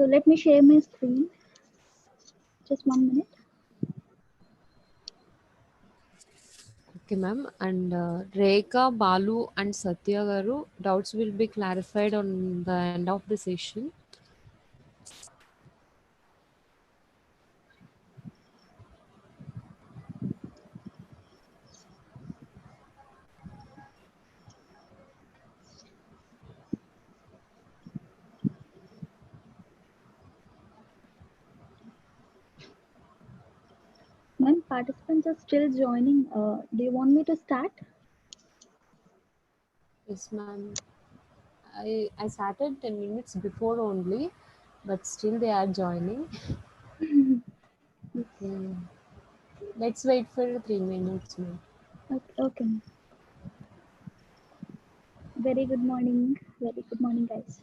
So let me share my screen. Just 1 minute. Okay, ma'am. And Rekha, Balu, and Satya garu, doubts will be clarified on the end of the session. Ma'am, participants are still joining. Do you want me to start? Yes, ma'am. I started 10 minutes before only, but still they are joining. Okay. Let's wait for 3 minutes, ma'am. Okay, okay. Very good morning. Very good morning, guys.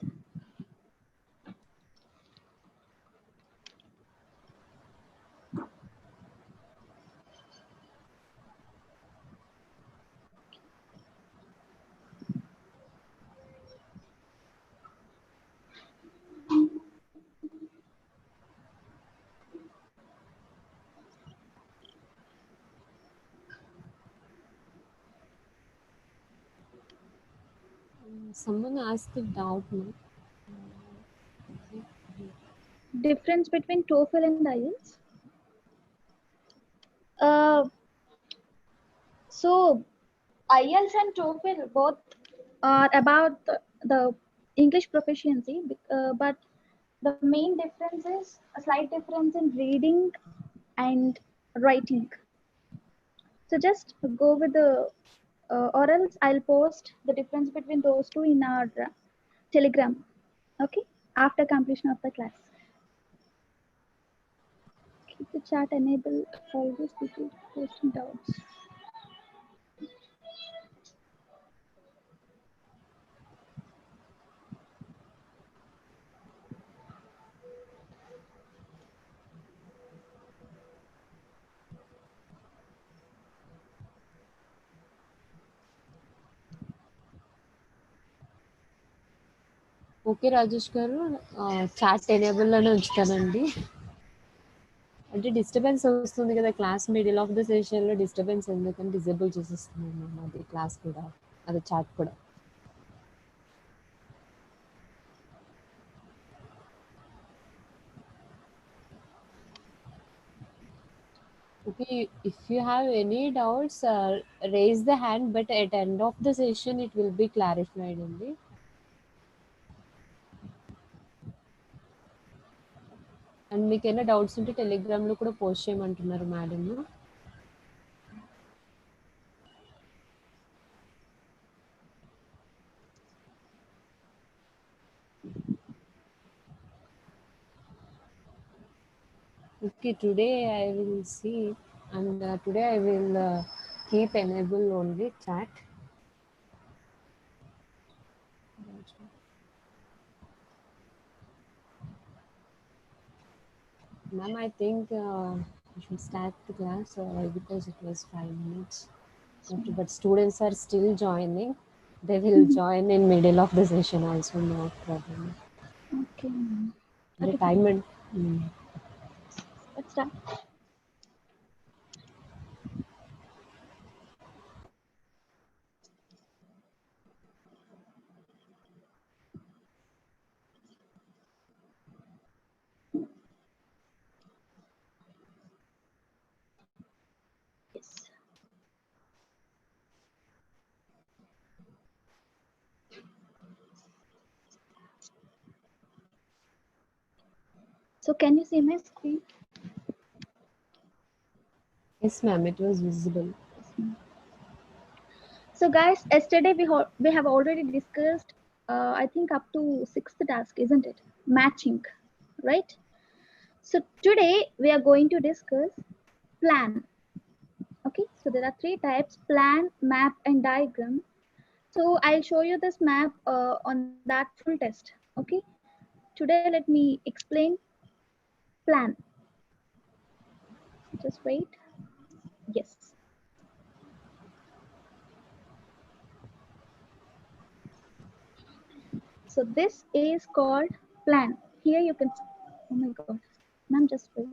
Someone asked the doubt, ma'am. Difference between TOEFL and IELTS? Uh, so IELTS and TOEFL both are about the English proficiency, but the main difference is a slight difference in reading and writing. So just go with the, or else I'll post the difference between those two in our Telegram. Okay, after completion of the class. Keep the chat enabled. Always people posting doubts. Okay Rajesh గారు, chat enable అని ఉంచుతానండి. అంటే disturbance వస్తుంది కదా, class middle of the సెషన్లో disturbance ఎందుకని disable చేసేస్తున్నాను ma'am. అది class కూడా, అది చాట్ కూడా. Okay, if you have any doubts, raise the hand, but at end of the session it will be clarified only. And మీకు ఏమైనా డౌట్స్ ఉంటే టెలిగ్రామ్లో కూడా పోస్ట్ చేయమంటున్నారు madam. Okay, today I will see, and today I will keep enable only chat. Ma'am, I think we should start the class because it was 5 minutes. Okay, but students are still joining. They will join in middle of the session also, no problem. Okay. The Okay, time fine. and Let's start. Yes. So can you see my screen? yes, ma'am, it was visible. So guys, yesterday we have already discussed, I think up to sixth task, isn't it? Matching, right? So today we are going to discuss plan. Okay, so there are three types: plan, map, and diagram. So I'll show you this map on that full test. Okay, today let me explain plan. Just wait. Yes. So this is called plan. Here you can Oh my god. Ma'am, just wait.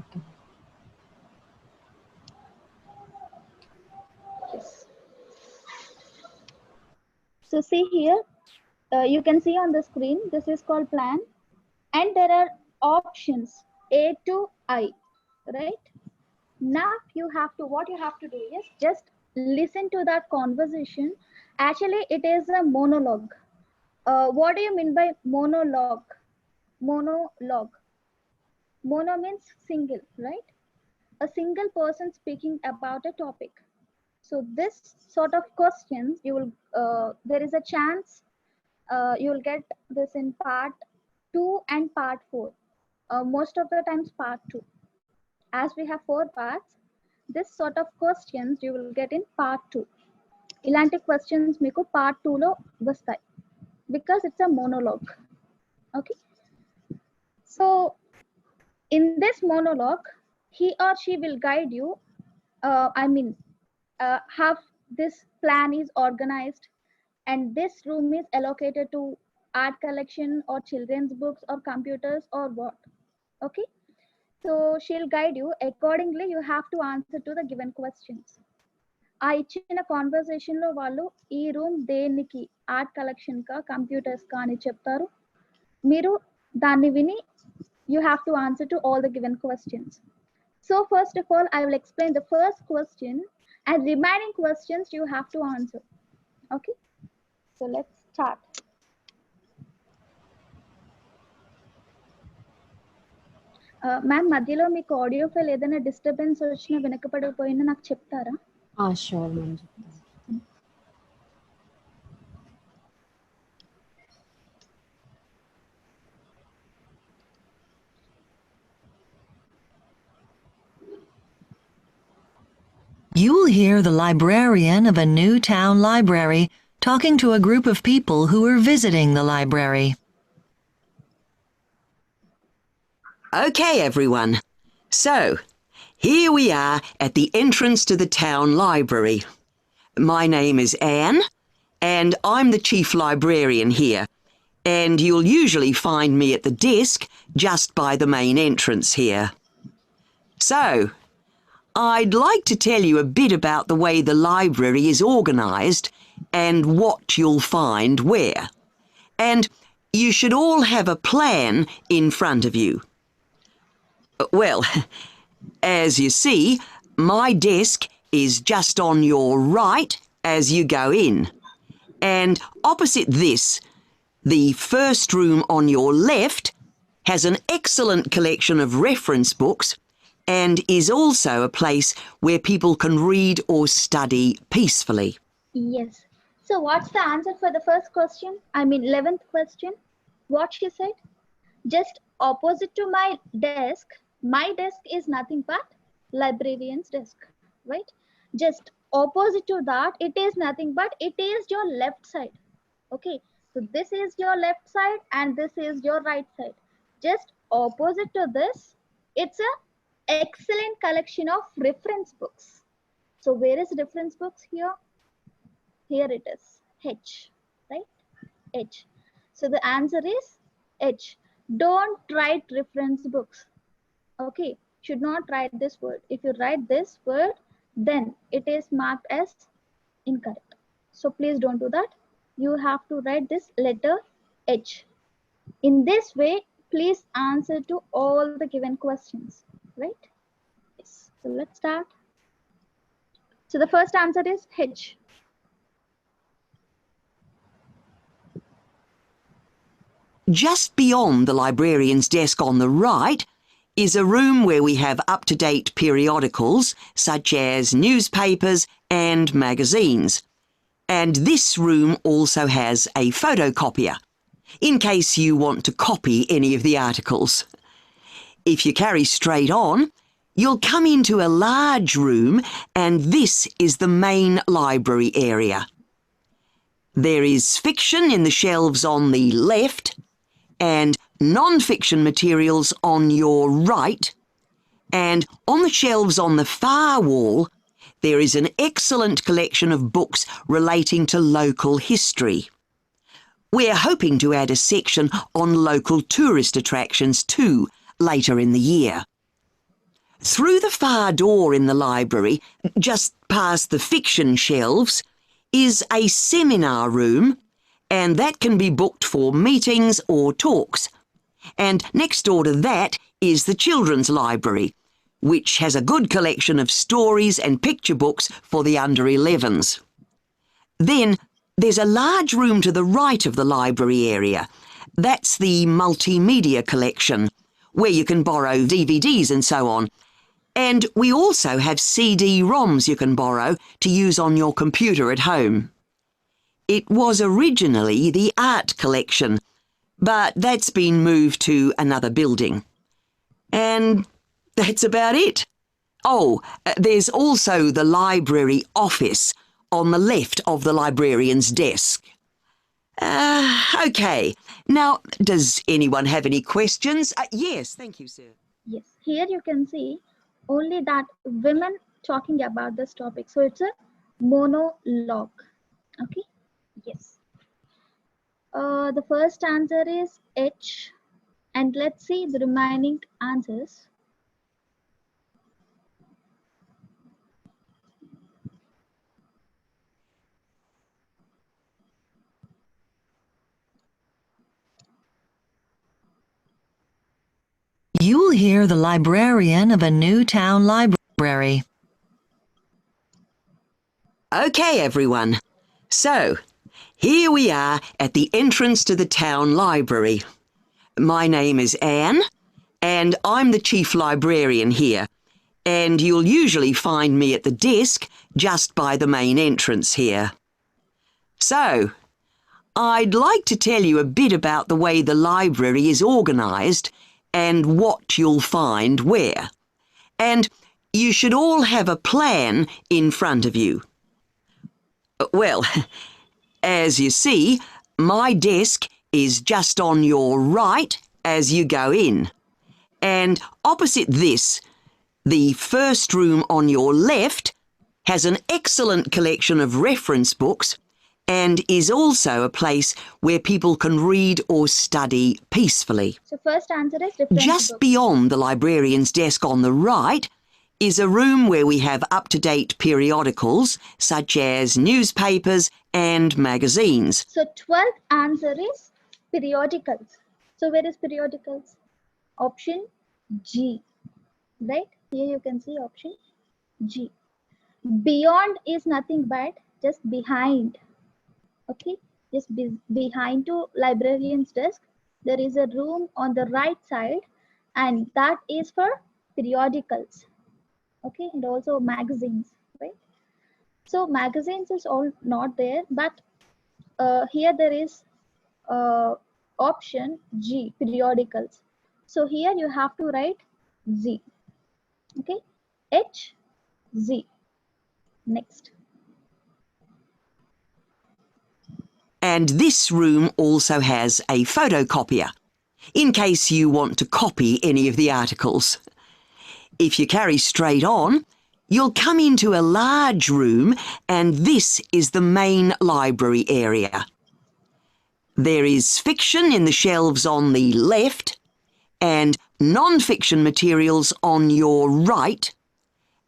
Okay. Yes. So see here, you can see on the screen, this is called plan. And there are options A to I, right? Now what you have to do is just listen to that conversation. Actually, it is a monologue. What do you mean by monologue? Monologue. Mono means single, right? A single person speaking about a topic. So this sort of questions, there is a chance you will get this in part 2 and part 4. Most of the times part 2. As we have 4 parts, this sort of questions you will get in part 2. ఇలాంటి questions మీకు part 2 లో వస్తాయి because it's a monologue. Okay. So in this monologue, he or she will guide you. How this plan is organized, and this room is allocated to art collection or children's books or computers or what. Okay. So she'll guide you accordingly. You have to answer to the given questions. ఆ ఇచ్చిన conversation లో వాళ్ళు ఈ room దేనికి art collection కా computers కా అని చెప్తారు. మీరు దాన్ని విని you have to answer to all the given questions. So first of all, I will explain the first question and remaining questions you have to answer. Okay. So let's start. Ma'am, మధ్యలో మీకు audio file ఏదైనా disturbance వచ్చినా వినకపోయినా నాకు చెప్తారా? Sure ma'am, చెప్తాను. You will hear the librarian of a new town library talking to a group of people who are visiting the library. Okay, everyone. So, here we are at the entrance to the town library. My name is Anne, and I'm the chief librarian here. And you'll usually find me at the desk just by the main entrance here. So, I'd like to tell you a bit about the way the library is organised and what you'll find where. And you should all have a plan in front of you. Well, as you see, my desk is just on your right as you go in. And opposite this, the first room on your left has an excellent collection of reference books and is also a place where people can read or study peacefully. Yes. So what's the answer for the first question? 11th question. What she said? Just opposite to my desk is nothing but librarian's desk, right? Just opposite to that, it is nothing but it is your left side. Okay. So this is your left side and this is your right side. Just opposite to this, it's a excellent collection of reference books. So where is reference books here? Here it is, H, right? H. So the answer is H. Don't write reference books. Okay, should not write this word. If you write this word, then it is marked as incorrect. So please don't do that. You have to write this letter H. In this way, please answer to all the given questions, right? Yes. So let's start. So the first answer is H. Just beyond the librarian's desk on the right is a room where we have up-to-date periodicals such as newspapers and magazines. And this room also has a photocopier, in case you want to copy any of the articles. If you carry straight on, you'll come into a large room, and this is the main library area. There is fiction in the shelves on the left, and non-fiction materials on your right, and on the shelves on the far wall, there is an excellent collection of books relating to local history. We're hoping to add a section on local tourist attractions too later in the year. Through the far door in the library, just past the fiction shelves, is a seminar room, and that can be booked for meetings or talks. And next door to that is the children's library, which has a good collection of stories and picture books for the under 11s. Then there's a large room to the right of the library area. That's the multimedia collection, where you can borrow DVDs and so on. And we also have CD-ROMs you can borrow to use on your computer at home. It was originally the art collection, but that's been moved to another building. And that's about it. Oh, there's also the library office on the left of the librarian's desk. Okay. Now, does anyone have any questions? Yes, thank you, sir. Yes, here you can see only that women talking about this topic. So it's a monologue. Okay, yes. The first answer is H. And let's see the remaining answers. You'll hear the librarian of a new town library. Okay, everyone. So, here we are at the entrance to the town library. My name is Anne, and I'm the chief librarian here. And you'll usually find me at the desk just by the main entrance here. So, I'd like to tell you a bit about the way the library is organised and what you'll find where. And you should all have a plan in front of you. Well, as you see, my desk is just on your right as you go in. And opposite this, the first room on your left has an excellent collection of reference books and is also a place where people can read or study peacefully. So first answer is reference Just book. beyond the librarian's desk on the right is a room where we have up-to-date periodicals such as newspapers and magazines. So 12th answer is periodicals. So where is periodicals? Option G, right? Here you can see option G. Beyond is nothing but just behind. Okay, just behind to librarian's desk, there is a room on the right side, and that is for periodicals. Okay, and also magazines, right? So magazines is all not there, but here there is option G, periodicals. So here you have to write Z. Okay, H, Z. Next. And this room also has a photocopier, in case you want to copy any of the articles. If you carry straight on, you'll come into a large room, and this is the main library area. There is fiction in the shelves on the left, and non-fiction materials on your right,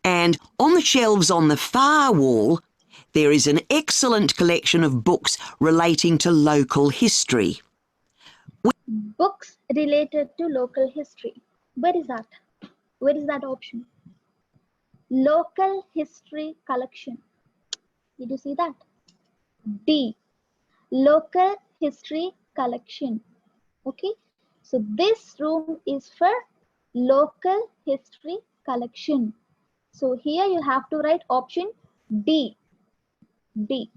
and on the shelves on the far wall, there is an excellent collection of books relating to local history. Books related to local history. Where is that? Where is that option? Local history collection. Did you see that? D. Local history collection. Okay. So this room is for local history collection. So here you have to write option D. D.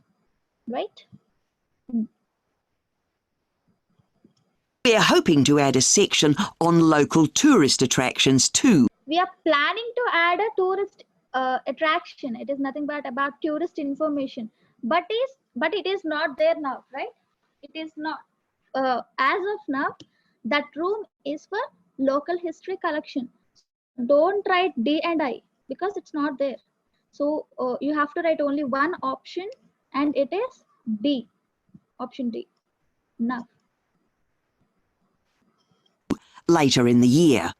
Right? We're hoping to add a section on local tourist attractions too. We are planning to add a tourist attraction. It is nothing but about tourist information, but it is not there now, right? It is not. As of now, that room is for local history collection. Don't write D and I because it's not there. So you have to write only one option, and it is D. Option D. Now, later in the year.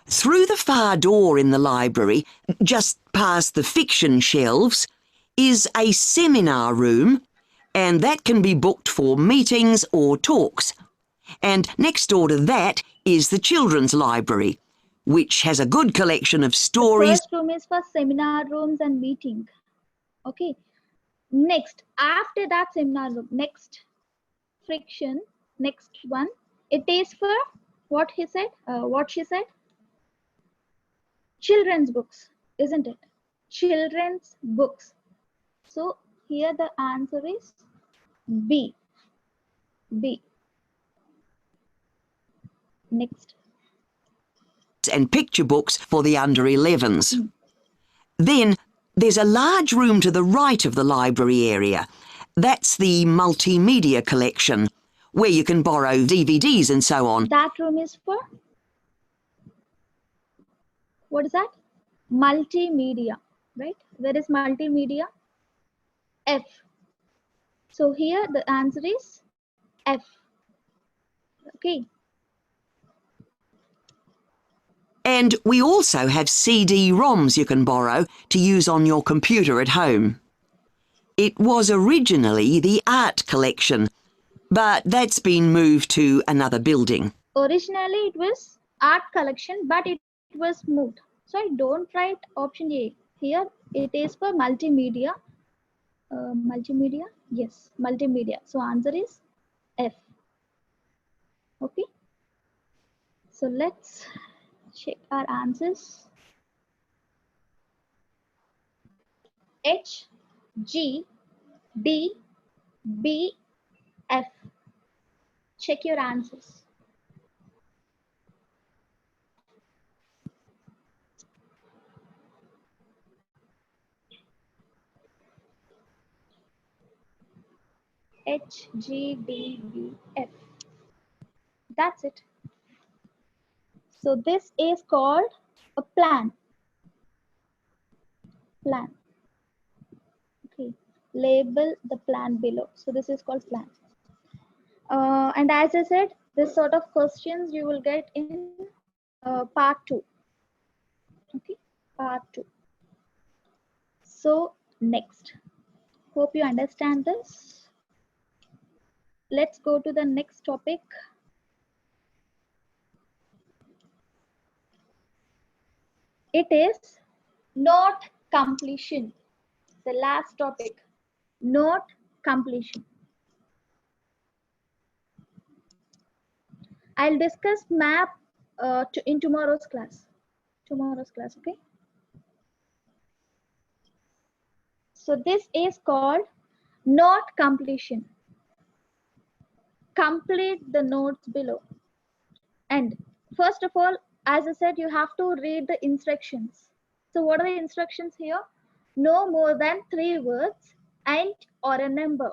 Through the far door in the library, just past the fiction shelves, is a seminar room, and that can be booked for meetings or talks. And next door to that is the children's library, which has a good collection of stories. first room is for seminar rooms and meeting. Okay. Next, after that seminar room, next friction, next one, it is for what he said, what she said, children's books, isn't it? Children's books. So here the answer is B. B. Next. And picture books for the under 11s. Then there's a large room to the right of the library area. That's the multimedia collection, where you can borrow DVDs and so on. That room is for, what is that? Multimedia, right? Where is multimedia? F. So here the answer is F. Okay. And we also have CD-ROMs you can borrow to use on your computer at home. It was originally the art collection, but that's been moved to another building. Originally it was art collection, but it was moved. So I don't write option A. Here it is for multimedia. Multimedia? Yes, multimedia. So answer is F. Okay. So let's check our answers. H, G, D, B, F. Check your answers. H, G, D, B, F. That's it. So this is called a plan. Plan. Okay. Label the plan below. So this is called plan. And as I said, this sort of questions you will get in part 2. Okay, part 2. So next, hope you understand this. Let's go to the next topic. It is note completion. The last topic, note completion. I'll discuss map in tomorrow's class. Okay? So this is called note completion. Complete the notes below. And first of all, as I said, you have to read the instructions. So what are the instructions here? No more than 3 words and or a number.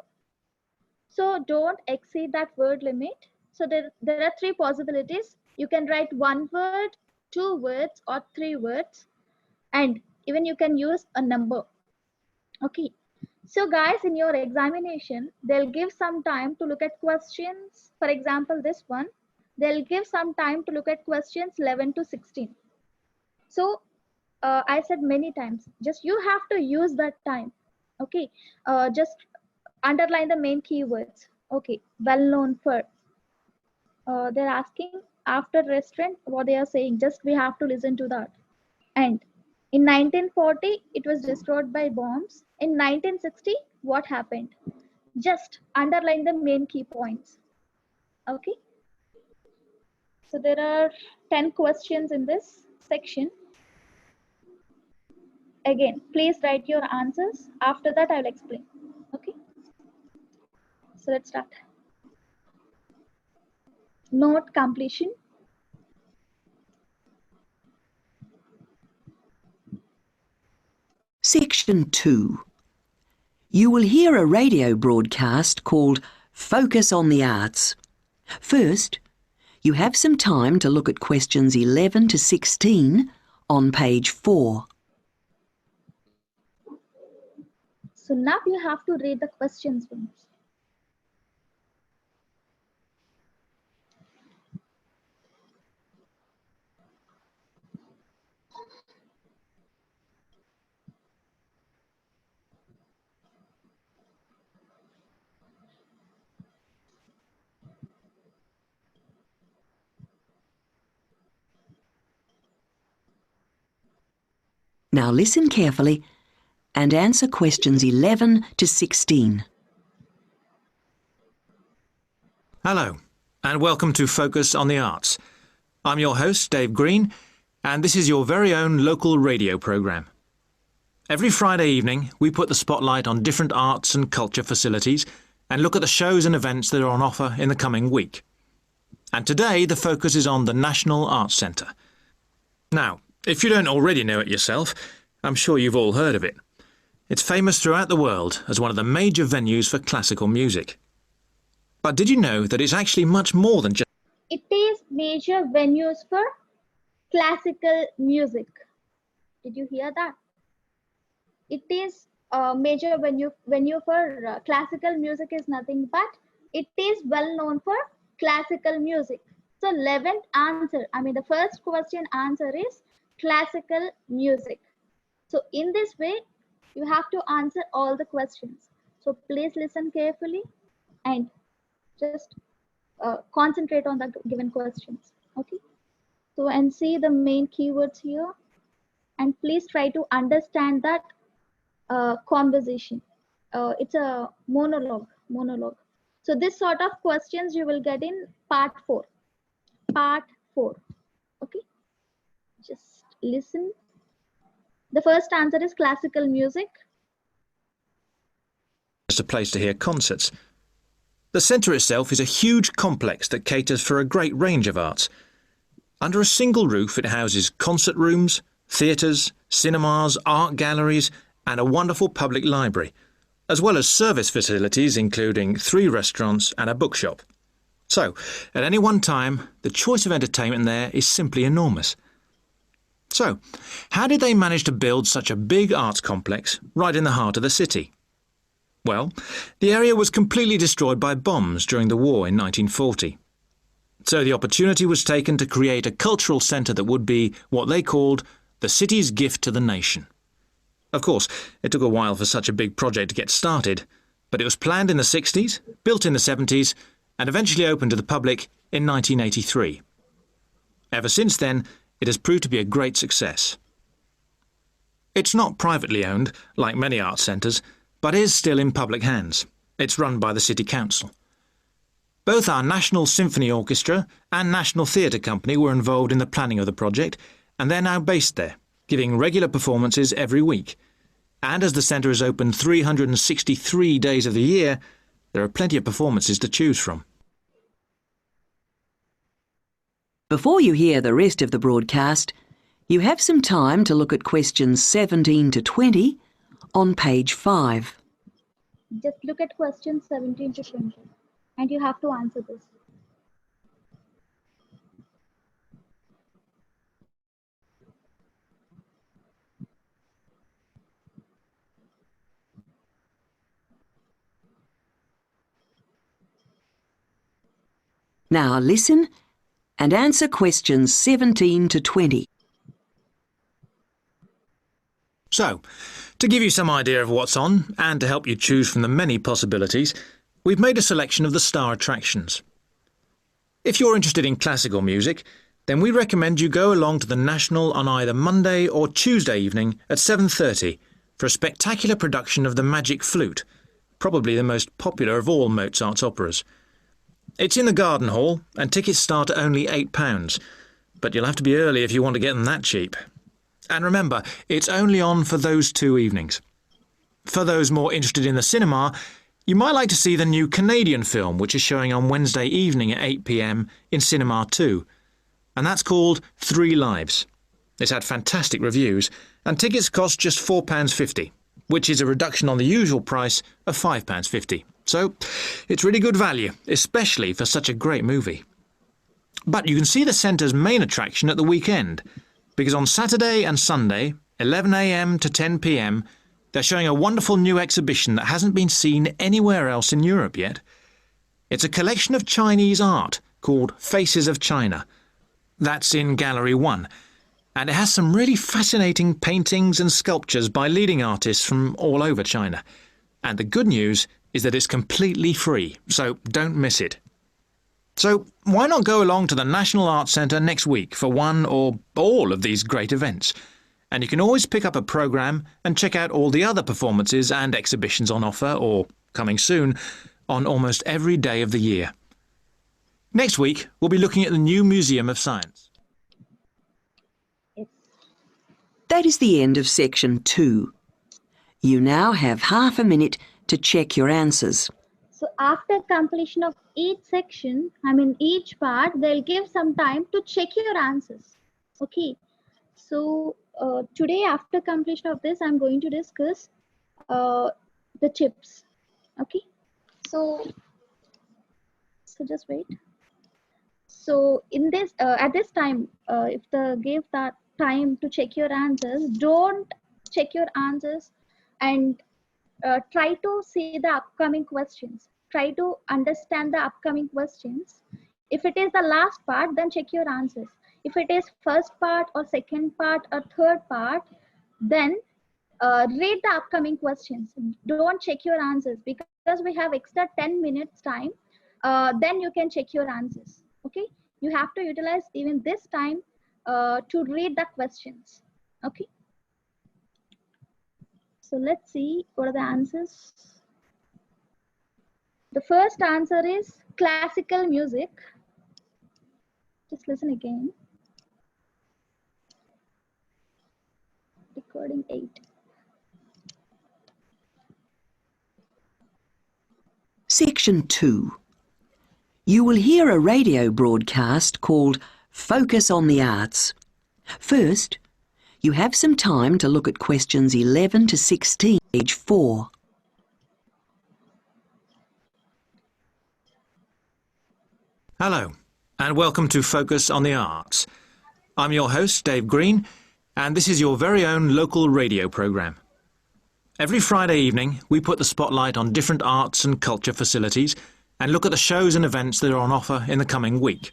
So don't exceed that word limit. So there are 3 possibilities. You can write 1 word, 2 words, or 3 words. And even you can use a number. Okay. So guys, in your examination, they'll give some time to look at questions. For example, this one, they'll give some time to look at questions 11 to 16. So I said many times, just you have to use that time. Okay. Just underline the main keywords. Okay. Well known for. They're asking after restaurant what they are saying. Just we have to listen to that. And in 1940, it was destroyed by bombs. In 1960, what happened? Just underline the main key points. Okay. So there are 10 questions in this section. Again, please write your answers. After that, I will explain. Okay. So let's start. Note completion. Section 2. You will hear a radio broadcast called Focus on the Arts. First, you have some time to look at questions 11 to 16 on page 4. So now you have to read the questions once. Now listen carefully and answer questions 11 to 16. Hello, and welcome to Focus on the Arts. I'm your host, Dave Green, and this is your very own local radio programme. Every Friday evening, we put the spotlight on different arts and culture facilities and look at the shows and events that are on offer in the coming week. And today, the focus is on the National Arts Centre. Now, if you don't already know it yourself, I'm sure you've all heard of it. It's famous throughout the world as one of the major venues for classical music. But did you know that it's actually much more than just... It is major venues for classical music. Did you hear that? It is a major venue for classical music is nothing but it is well known for classical music. So 11th answer, the first question answer is classical music. So in this way, you have to answer all the questions. So please listen carefully and just concentrate on the given questions. Okay. So and see the main keywords here, and please try to understand that conversation. It's a monologue. So this sort of questions you will get in part 4. Okay. Just listen. The first answer is classical music. ...just a place to hear concerts. The centre itself is a huge complex that caters for a great range of arts. Under a single roof, it houses concert rooms, theatres, cinemas, art galleries, and a wonderful public library, as well as service facilities including 3 restaurants and a bookshop. So, at any one time, the choice of entertainment there is simply enormous. So, how did they manage to build such a big arts complex right in the heart of the city? Well, the area was completely destroyed by bombs during the war in 1940. So the opportunity was taken to create a cultural centre that would be what they called the city's gift to the nation. Of course, it took a while for such a big project to get started, but it was planned in the 60s, built in the 70s, and eventually opened to the public in 1983. Ever since then, it has proved to be a great success. It's not privately owned, like many arts centres, but is still in public hands. It's run by the City Council. Both our National Symphony Orchestra and National Theatre Company were involved in the planning of the project, and they're now based there, giving regular performances every week. And as the centre is open 363 days of the year, there are plenty of performances to choose from. Before you hear the rest of the broadcast, you have some time to look at questions 17 to 20 on page 5. Just look at questions 17 to 20 and you have to answer this. Now listen and answer questions 17 to 20. So, to give you some idea of what's on, and to help you choose from the many possibilities, we've made a selection of the star attractions. If you're interested in classical music, then we recommend you go along to the National on either Monday or Tuesday evening at 7:30 for a spectacular production of The Magic Flute, probably the most popular of all Mozart's operas. It's in the Garden Hall, and tickets start at only £8, but you'll have to be early if you want to get them that cheap. And remember, it's only on for those 2 evenings. For those more interested in the cinema, you might like to see the new Canadian film, which is showing on Wednesday evening at 8 p.m. in Cinema 2. And that's called 3 Lives. It's had fantastic reviews, and tickets cost just £4.50, which is a reduction on the usual price of £5.50. So, it's really good value, especially for such a great movie. But you can see the centre's main attraction at the weekend, because on Saturday and Sunday, 11 a.m. to 10 p.m, they're showing a wonderful new exhibition that hasn't been seen anywhere else in Europe yet. It's a collection of Chinese art called Faces of China. That's in Gallery 1, and it has some really fascinating paintings and sculptures by leading artists from all over China. And the good news is that it's completely free, so don't miss it. So why not go along to the National Arts Centre next week for one or all of these great events? and you can always pick up a programme and check out all the other performances and exhibitions on offer, or coming soon, on almost every day of the year. Next week, we'll be looking at the new Museum of Science. That is the end of section 2. You now have half a minute to check your answers. So after completion of each section, each part, they'll give some time to check your answers. Okay. So today, after completion of this, I'm going to discuss the tips. Okay. So just wait. So in this, at this time, if they give that time to check your answers, don't check your answers and try to see the upcoming questions. Try to understand the upcoming questions. If it is the last part, then check your answers. If it is first part or second part or third part, then read the upcoming questions. Don't check your answers because we have extra 10 minutes time. Then you can check your answers. Okay, you have to utilize even this time to read the questions. Okay. So let's see what are the answers. The first answer is classical music. Just listen again. Recording 8. Section 2. You will hear a radio broadcast called Focus on the Arts. First, you have some time to look at questions 11 to 16, page 4. Hello, and welcome to Focus on the Arts. I'm your host, Dave Green, and this is your very own local radio programme. Every Friday evening, we put the spotlight on different arts and culture facilities and look at the shows and events that are on offer in the coming week.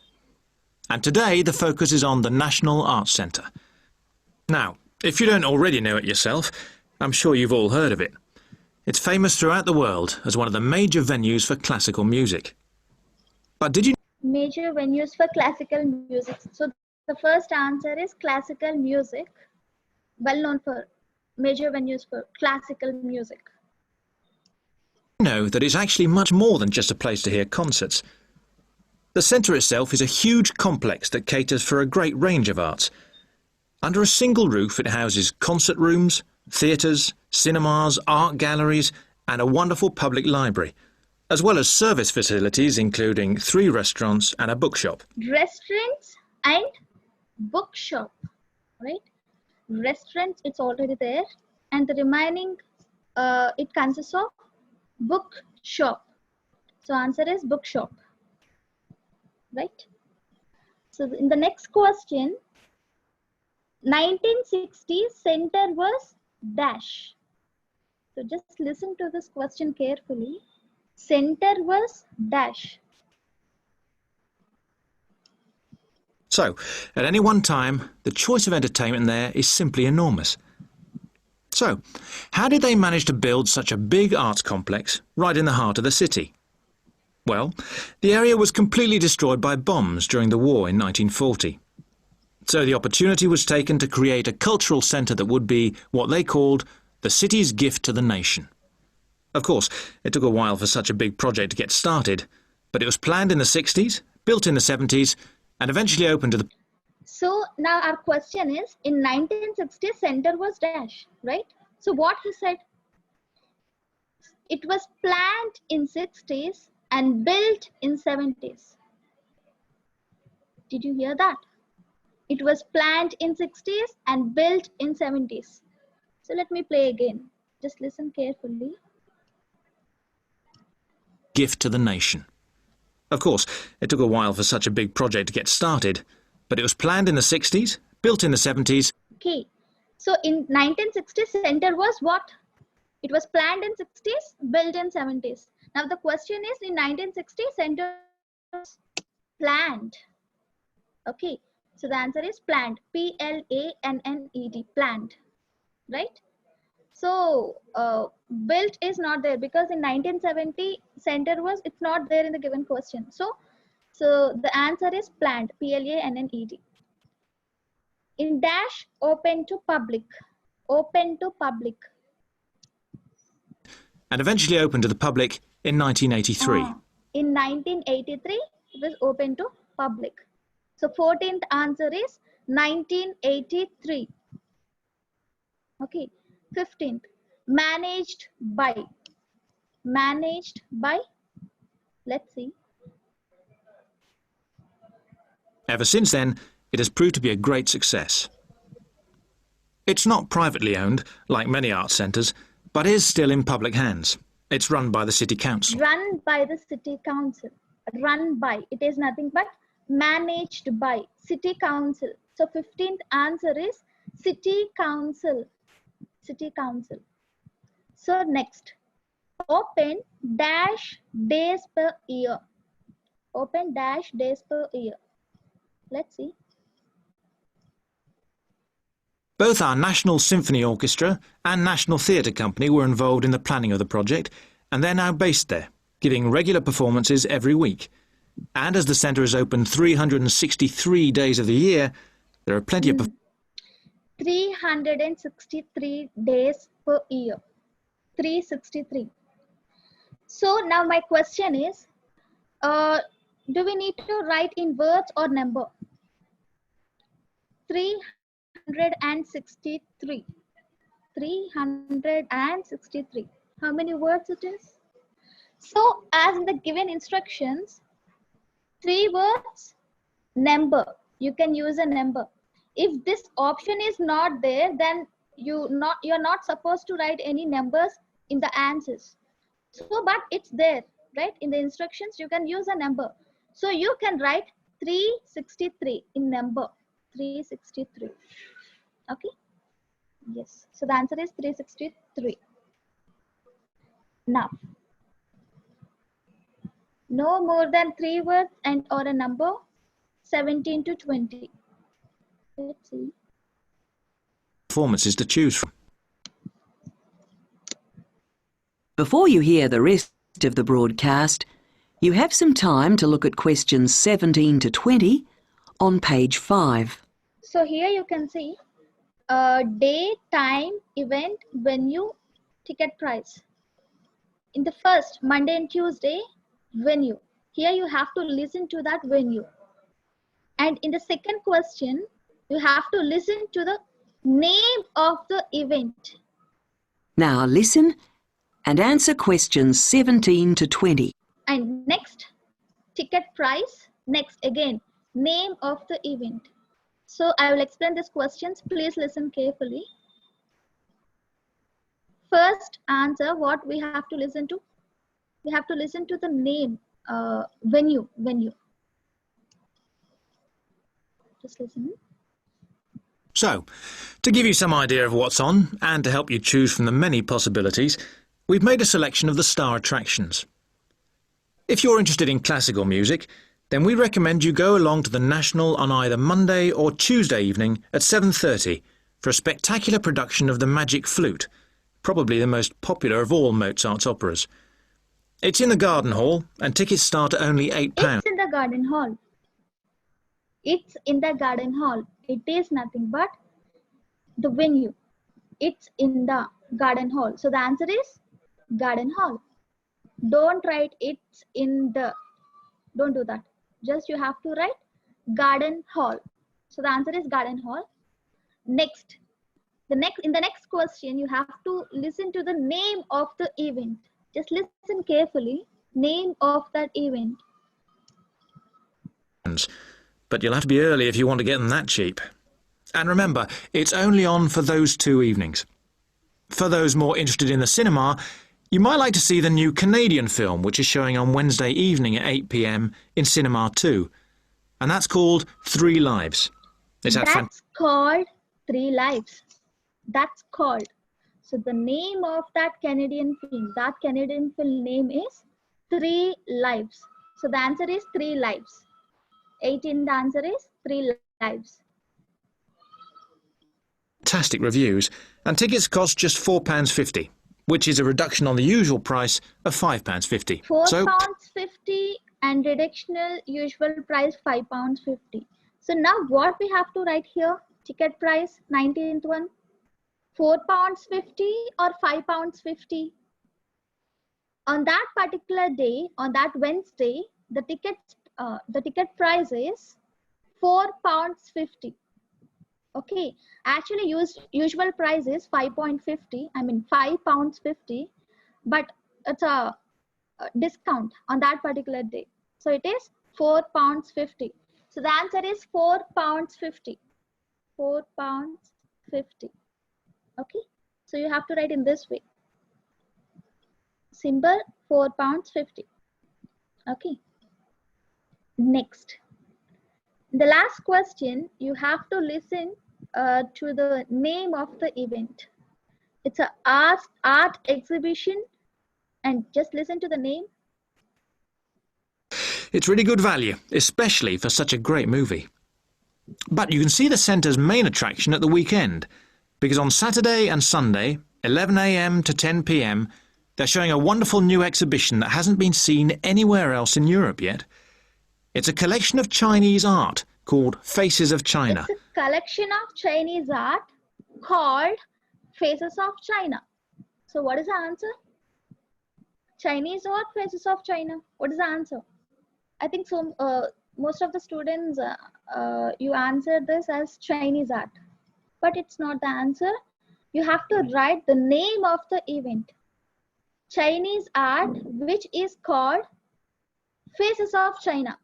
And today, the focus is on the National Arts Centre. Now, if you don't already know it yourself, I'm sure you've all heard of it. It's famous throughout the world as one of the major venues for classical music. But did you Major venues for classical music. So the first answer is classical music, well known for major venues for classical music. know that it's actually much more than just a place to hear concerts? The centre itself is a huge complex that caters for a great range of arts. Under a single roof it houses concert rooms, theatres, cinemas, art galleries and a wonderful public library, as well as service facilities including 3 restaurants and a bookshop. Restaurants and bookshop, right? Restaurants, it's already there, and the remaining it consists of bookshop. So answer is bookshop, right? So in the next question, 1960 center was dash. So just listen to this question carefully. Center was dash. So, at any one time, the choice of entertainment there is simply enormous. So, how did they manage to build such a big arts complex right in the heart of the city? Well, the area was completely destroyed by bombs during the war in 1940. So the opportunity was taken to create a cultural centre that would be what they called the city's gift to the nation. Of course, it took a while for such a big project to get started, but it was planned in the 60s, built in the 70s, and eventually opened to the... So now our question is, in 1960 center was dash, right? So what he said? It was planned in 60s and built in 70s. Did you hear that? It was planned in 60s and built in 70s. So let me play again. Just listen carefully. Gift to the nation. Of course, it took a while for such a big project to get started, but it was planned in the 60s, built in the 70s. Okay, so in 1960 center was what? It was planned in 60s, built in 70s. Now the question is, in 1960 center was planned. Okay, so the answer is planned. P-L-A-N-N-E-D, planned, right? So built is not there because in 1970 center was, it's not there in the given question. So the answer is planned, P-L-A-N-N-E-D. in dash open to public. Open to public. And eventually opened to the public in 1983. In 1983, it was open to public. So 14th answer is 1983. Okay. 15th, managed by. Managed by. Let's see. Ever since then, it has proved to be a great success. It's not privately owned, like many art centres, but is still in public hands. It's run by the City Council. Run by the City Council. Run by. It is nothing but managed by City Council. So 15th answer is City Council. City Council. So next, open dash days per year. Open dash days per year. Let's see. Both our National Symphony Orchestra and National Theatre Company were involved in the planning of the project, and they're now based there, giving regular performances every week. And as the centre is open 363 days of the year, there are plenty of 363 days per year. 363. So now my question is, do we need to write in words or number? 363. 363. How many words it is? So as in the given instructions, 3 words, number. You can use a number. If this option is not there, then you're not supposed to write any numbers in the answers. So, but it's there, right? In the instructions, you can use a number. So you can write 363 in number. 363. Okay. Yes. So the answer is 363. Now, no more than 3 words and or a number. 17 to 20. Let's see. performances to choose from. Before you hear the rest of the broadcast, you have some time to look at questions 17 to 20 on page 5. So here you can see day, time, event, venue, ticket price. In the first, Monday and Tuesday, venue. Here you have to listen to that venue. And in the second question, you have to listen to the name of the event. Now listen and answer questions 17 to 20. And next, ticket price. Next, again, name of the event. So I will explain these questions. Please listen carefully. First answer, what we have to listen to? We have to listen to the name, venue. Just listen. So, to give you some idea of what's on, and to help you choose from the many possibilities, we've made a selection of the star attractions. If you're interested in classical music, then we recommend you go along to the National on either Monday or Tuesday evening at 7:30 for a spectacular production of The Magic Flute, probably the most popular of all Mozart's operas. It's in the Garden Hall, and tickets start at only £8. It's in the Garden Hall. It's in the Garden Hall. It is nothing but the venue. It's in the Garden Hall. So the answer is Garden Hall. Don't write it's in the. Don't do that. Just you have to write Garden Hall. So the answer is Garden Hall. Next, in the next question, you have to listen to the name of the event. Just listen carefully. Name of that event. But you'll have to be early if you want to get them that cheap. And remember, it's only on for those 2 evenings. For those more interested in the cinema, you might like to see the new Canadian film, which is showing on Wednesday evening at 8 p.m. in Cinema 2. And that's called 3 Lives. That's called 3 Lives. That's called. So the name of that Canadian film name is 3 Lives. So the answer is 3 Lives. 18, the answer is 3 Lives. Fantastic reviews, and tickets cost just £4.50, which is a reduction on the usual price of £5.50. £4.50 and reductional usual price £5.50. So now what we have to write here? Ticket price, 19th one, £4.50 or £5.50. On that particular day, on that Wednesday, the ticket price is £4.50. Okay, actually usual price is £5.50. I mean £5.50, but it's a discount on that particular day. So it is £4.50. So the answer is £4.50. £4.50. Okay, so you have to write in this way. Symbol £4.50. Okay. Next, the last question, you have to listen to the name of the event. It's a art exhibition, and just listen to the name. It's really good value, especially for such a great movie. But you can see the centre's main attraction at the weekend, because on Saturday and Sunday, 11 a.m. to 10 p.m, they're showing a wonderful new exhibition that hasn't been seen anywhere else in Europe yet. It's a collection of Chinese art called Faces of China. It's a collection of Chinese art called Faces of China. So what is the answer? Chinese art, Faces of China. What is the answer? I think so. Most of the students, you answered this as Chinese art, but it's not the answer. You have to write the name of the event. Chinese art, which is called Faces of China,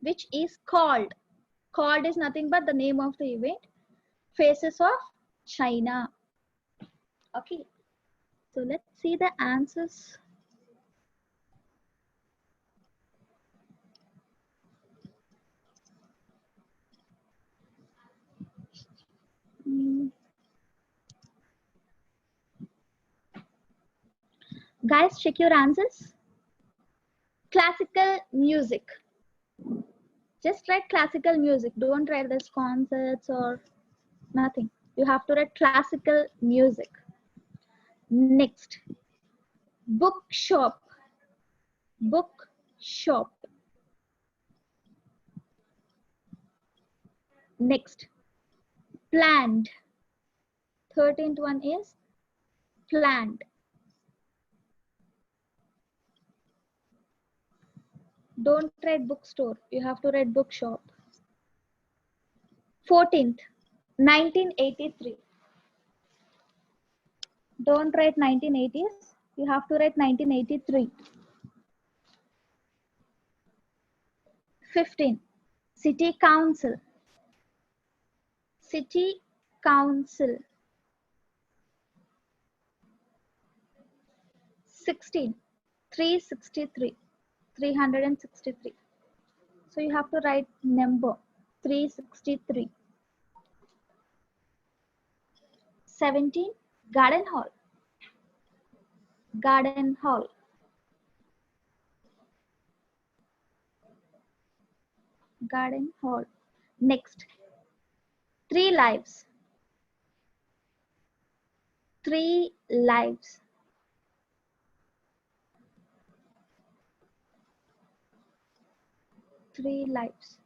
which is called is nothing but the name of the event, Faces of China. Okay, so let's see the answers. Guys, check your answers. Classical music. Just write classical music. Don't write this concerts or nothing. You have to write classical music. Next, bookshop. Bookshop. Next, planned. 13th one is planned. Don't write bookstore. You have to write bookshop. 14th, 1983. Don't write 1980s. You have to write 1983. 15, city council. City council. 16, 363. 363. So you have to write number 363. 17, garden hall. Garden hall. Garden hall. Next, 3 lives. 3 lives. Three lives.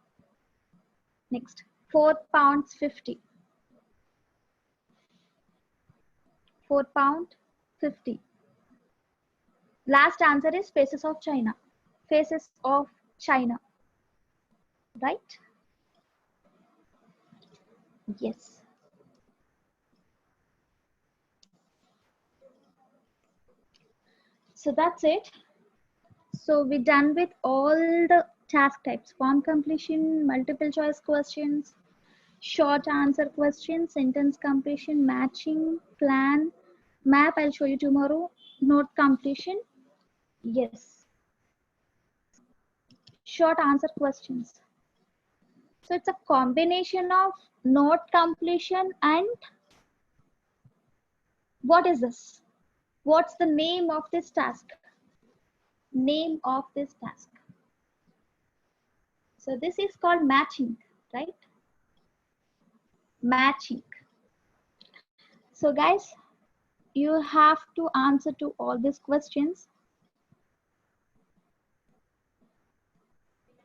Next, £4.50. £4.50. Last answer is Faces of China. Faces of China. Right? Yes. So that's it. So we're done with all the task types: form completion, multiple choice questions, short answer questions, sentence completion, matching, plan, map. I'll show you tomorrow. Note completion. Yes. Short answer questions. So it's a combination of note completion and what is this? What's the name of this task? Name of this task. So this is called matching, right? Matching. So guys, you have to answer to all these questions.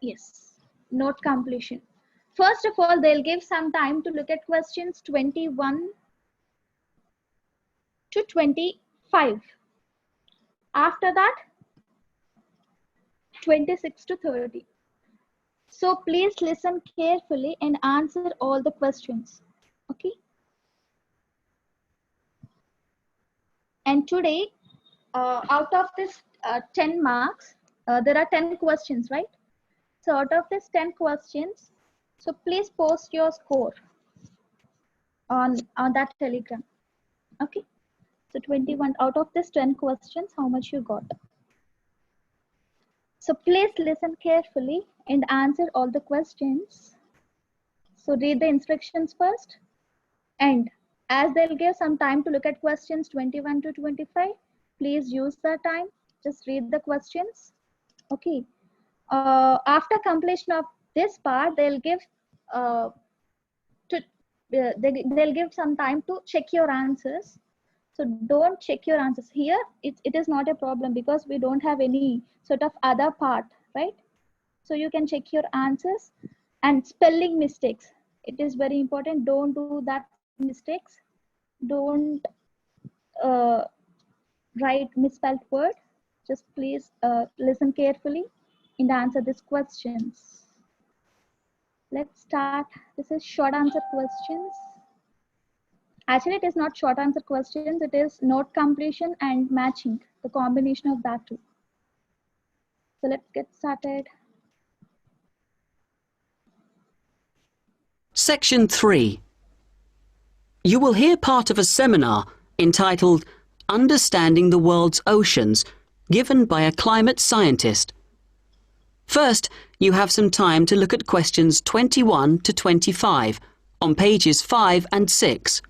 Yes, note completion. First of all, they'll give some time to look at questions 21 to 25. After that, 26 to 30. So please listen carefully and answer all the questions. Okay. And today, out of this 10 marks, there are 10 questions, right? So out of this 10 questions, so please post your score on that Telegram. Okay. So 21 out of this 10 questions, how much you got? So please listen carefully and answer all the questions. So read the instructions first, and as they'll give some time to look at questions 21 to 25, please use that time. Just read the questions. Okay. After completion of this part, they'll give they'll give some time to check your answers. So don't check your answers here. It is not a problem because we don't have any sort of other part, right? So you can check your answers. And spelling mistakes, it is very important. Don't do that mistakes. Don't write misspelled word. Just please listen carefully and answer these questions. Let's start. This is short answer questions. Actually, it is not short answer questions. It is note completion and matching, the combination of that two. So let's get started. Section 3. You will hear part of a seminar entitled Understanding the World's Oceans, given by a climate scientist. First, you have some time to look at questions 21 to 25 on pages 5 and 6.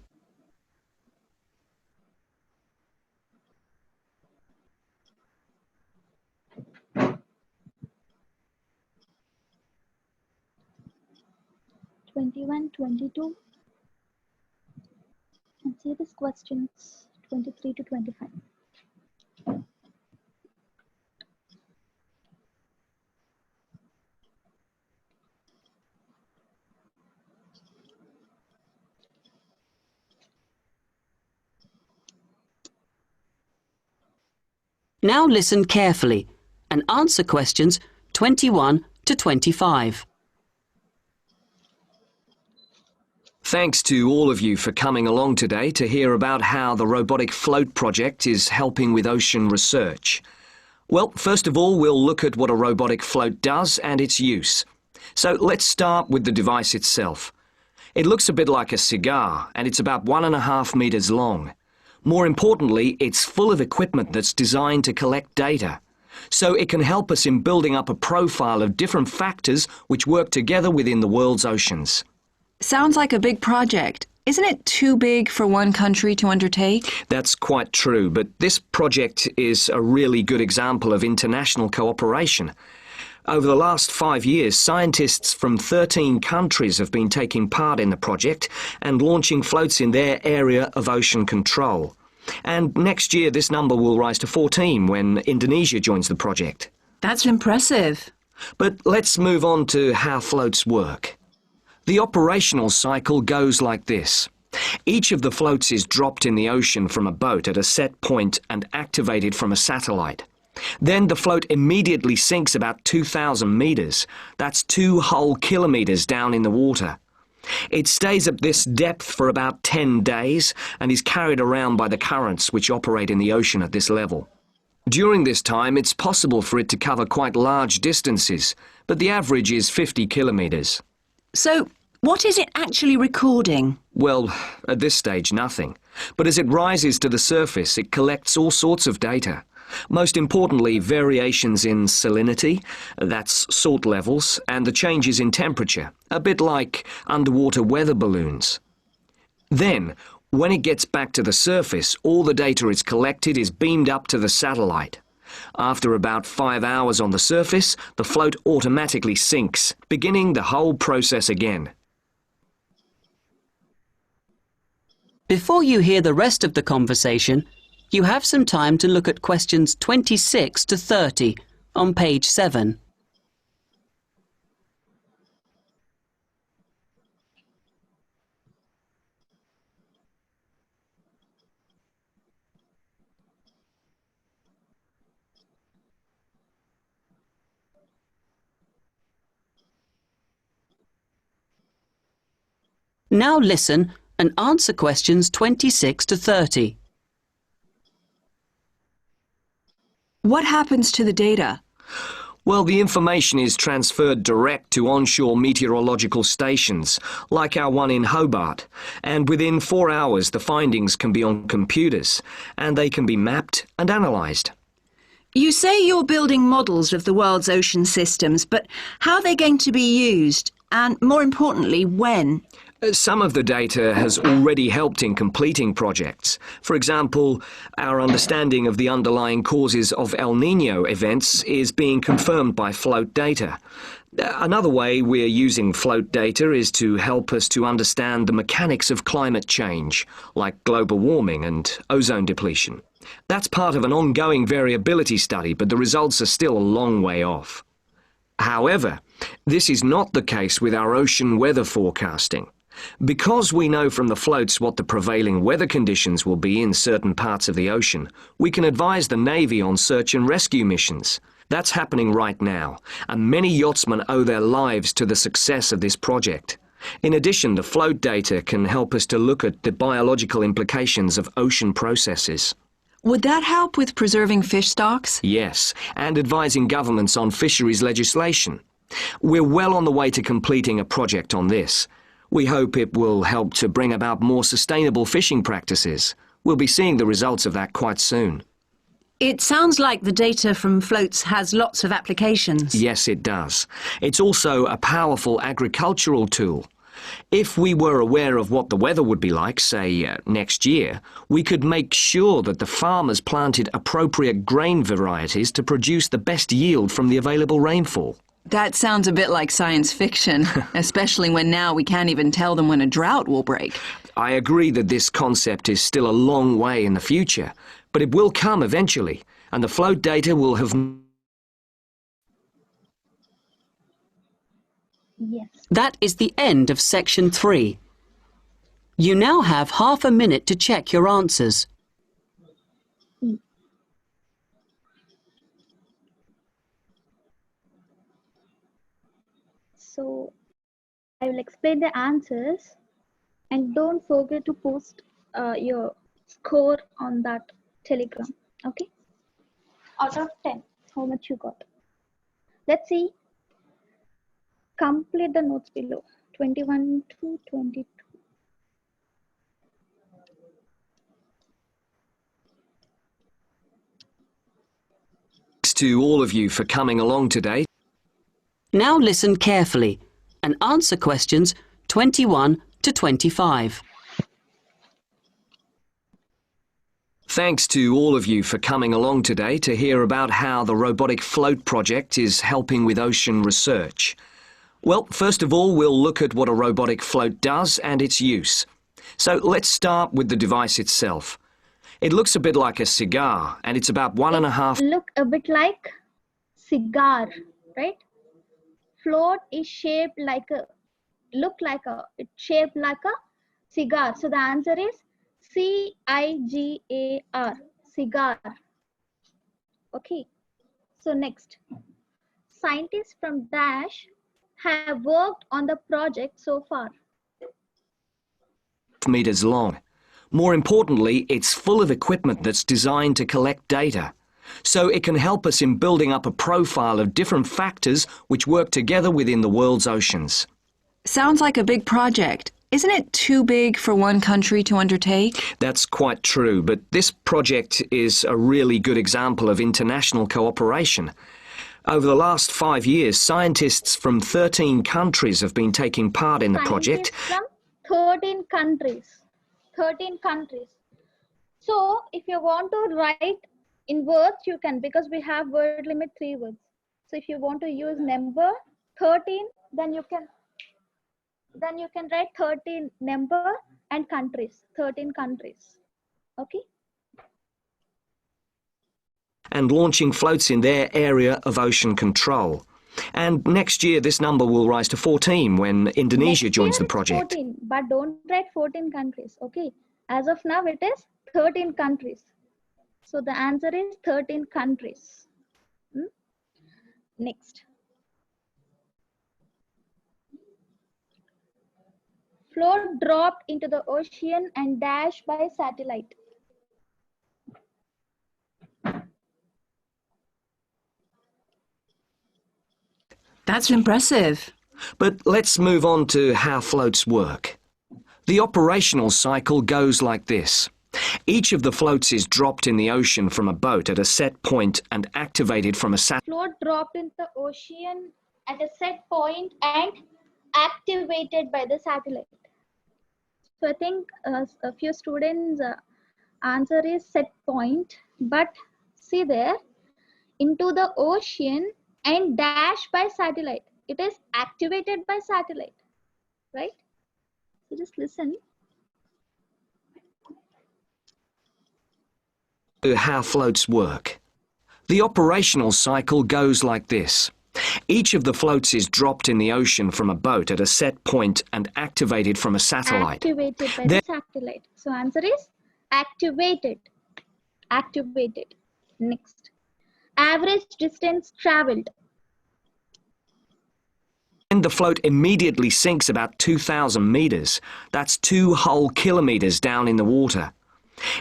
'21, '22. And see these questions 23 to 25. Now listen carefully and answer questions 21 to 25. Thanks to all of you for coming along today to hear about how the Robotic Float project is helping with ocean research. Well, first of all, we'll look at what a robotic float does and its use. So let's start with the device itself. It looks a bit like a cigar, and it's about 1.5 meters long. More importantly, it's full of equipment that's designed to collect data. So it can help us in building up a profile of different factors which work together within the world's oceans. Sounds like a big project. Isn't it too big for one country to undertake? That's quite true, but this project is a really good example of international cooperation. Over the last 5 years, scientists from 13 countries have been taking part in the project and launching floats in their area of ocean control. And next year, this number will rise to 14 when Indonesia joins the project. That's impressive. But let's move on to how floats work. The operational cycle goes like this. Each of the floats is dropped in the ocean from a boat at a set point and activated from a satellite. Then the float immediately sinks about 2,000 meters. That's 2 whole kilometers down in the water. It stays at this depth for about 10 days and is carried around by the currents which operate in the ocean at this level. During this time, it's possible for it to cover quite large distances, but the average is 50 kilometers. So, what is it actually recording? Well, at this stage, nothing. But as it rises to the surface, it collects all sorts of data. Most importantly, variations in salinity, that's salt levels, and the changes in temperature, a bit like underwater weather balloons. Then, when it gets back to the surface, all the data it's collected is beamed up to the satellite. After about 5 hours on the surface, the float automatically sinks, beginning the whole process again. Before you hear the rest of the conversation, you have some time to look at questions 26 to 30 on page 7. Now listen and answer questions 26 to 30. What happens to the data? Well, the information is transferred direct to onshore meteorological stations, like our one in Hobart, and within 4 hours the findings can be on computers, and they can be mapped and analysed. You say you're building models of the world's ocean systems, but how are they going to be used? And more importantly, when? Some of the data has already helped in completing projects. For example, our understanding of the underlying causes of El Niño events is being confirmed by float data. Another way we're using float data is to help us to understand the mechanics of climate change, like global warming and ozone depletion. That's part of an ongoing variability study, but the results are still a long way off. However, this is not the case with our ocean weather forecasting. Because we know from the floats what the prevailing weather conditions will be in certain parts of the ocean, we can advise the Navy on search and rescue missions. That's happening right now, and many yachtsmen owe their lives to the success of this project. In addition, the float data can help us to look at the biological implications of ocean processes. Would that help with preserving fish stocks? Yes, and advising governments on fisheries legislation. We're well on the way to completing a project on this. We hope it will help to bring about more sustainable fishing practices. We'll be seeing the results of that quite soon. It sounds like the data from floats has lots of applications. Yes, it does. It's also a powerful agricultural tool. If we were aware of what the weather would be like, say, next year, we could make sure that the farmers planted appropriate grain varieties to produce the best yield from the available rainfall. That sounds a bit like science fiction, especially when now we can't even tell them when a drought will break. I agree that this concept is still a long way in the future, but it will come eventually, and the float data will have... Yes. That is the end of section 3. You now have half a minute to check your answers. So I will explain the answers, and don't forget to post your score on that Telegram. Okay? Out of 10, how much you got? Let's see. Complete the notes below. 21 to 22. Thanks to all of you for coming along today. Now listen carefully and answer questions 21 to 25. Thanks to all of you for coming along today to hear about how the robotic float project is helping with ocean research. Well, first of all, we'll look at what a robotic float does and its use. So let's start with the device itself. It looks a bit like a cigar, and it's about 1.5... Look a bit like cigar, right? Float is shaped like a, it's shaped like a cigar. So the answer is C-I-G-A-R, cigar. Okay. So next, scientists from Dash have worked on the project so far. meters long. More importantly, it's full of equipment that's designed to collect data. So it can help us in building up a profile of different factors which work together within the world's oceans. Sounds like a big project. Isn't it too big for one country to undertake? That's quite true, but this project is a really good example of international cooperation. Over the last 5 years, scientists from 13 countries have been taking part in the project. From 13 countries. 13 countries. So if you want to write in words, you can, because we have word limit 3 words. So if you want to use number 13, then you can write 13 number and countries, 13 countries. Okay. And launching floats in their area of ocean control. And next year this number will rise to 14 when Indonesia joins the project. 14, but don't write 14 countries, okay? As of now it is 13 countries. So the answer is 13 countries. Next. Float dropped into the ocean and dashed by satellite. That's impressive. But let's move on to how floats work. The operational cycle goes like this. Each of the floats is dropped in the ocean from a boat at a set point and activated from a satellite. Float dropped in the ocean at a set point and activated by the satellite. So I think a few students answer is set point, but see there, into the ocean and dashed by satellite. It is activated by satellite, right? So just listen. How floats work. The operational cycle goes like this. Each of the floats is dropped in the ocean from a boat at a set point and activated from a satellite. Activated by the satellite. So answer is activated. Activated. Next. Average distance traveled. And the float immediately sinks about 2,000 meters. That's 2 whole kilometers down in the water.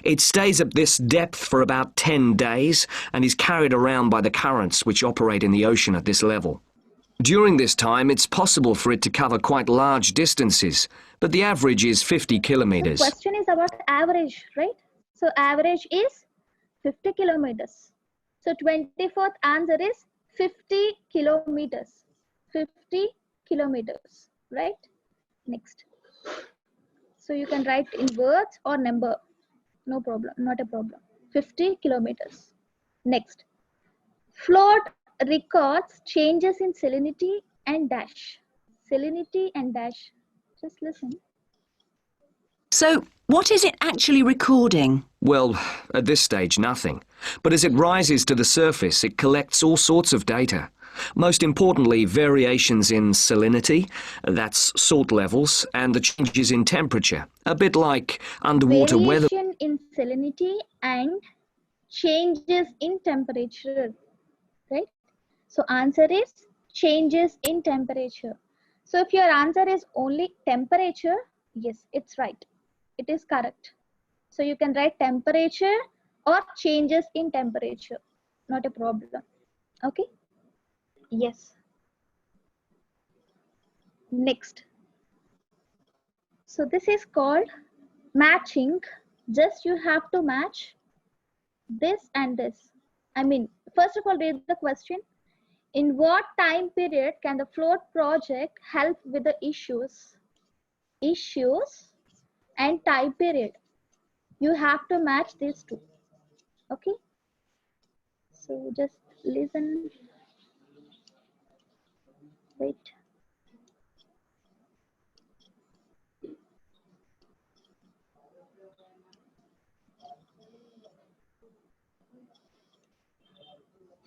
It stays at this depth for about 10 days and is carried around by the currents which operate in the ocean at this level. During this time, it's possible for it to cover quite large distances, but the average is 50 kilometers. The question is about average, right? So average is 50 kilometers. So 24th answer is 50 kilometers. 50 kilometers, right? Next. So you can write in words or number. No problem, not a problem. 50 kilometers. Next. Float records changes in salinity and dash. Salinity and dash. Just listen. So, what is it actually recording? Well, at this stage, nothing. But as it rises to the surface, it collects all sorts of data. Most importantly, variations in salinity, that's salt levels, and the changes in temperature. A bit like underwater weather. Variation in salinity and changes in temperature, right? So answer is changes in temperature. So if your answer is only temperature, yes, it's right. It is correct. So you can write temperature or changes in temperature. Not a problem. Okay. Yes. Next. So this is called matching. Just you have to match this and this. I mean, first of all, read the question. In what time period can the float project help with the issues and time period? You have to match these two. Okay. So just listen. Wait.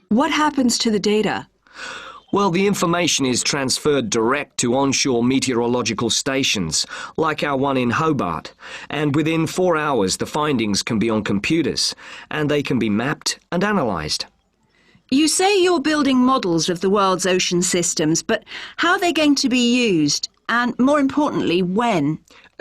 What happens to the data? Well, the information is transferred direct to onshore meteorological stations, like our one in Hobart, and within 4 hours the findings can be on computers, and they can be mapped and analysed. You say you're building models of the world's ocean systems, but how are they going to be used? And more importantly, when?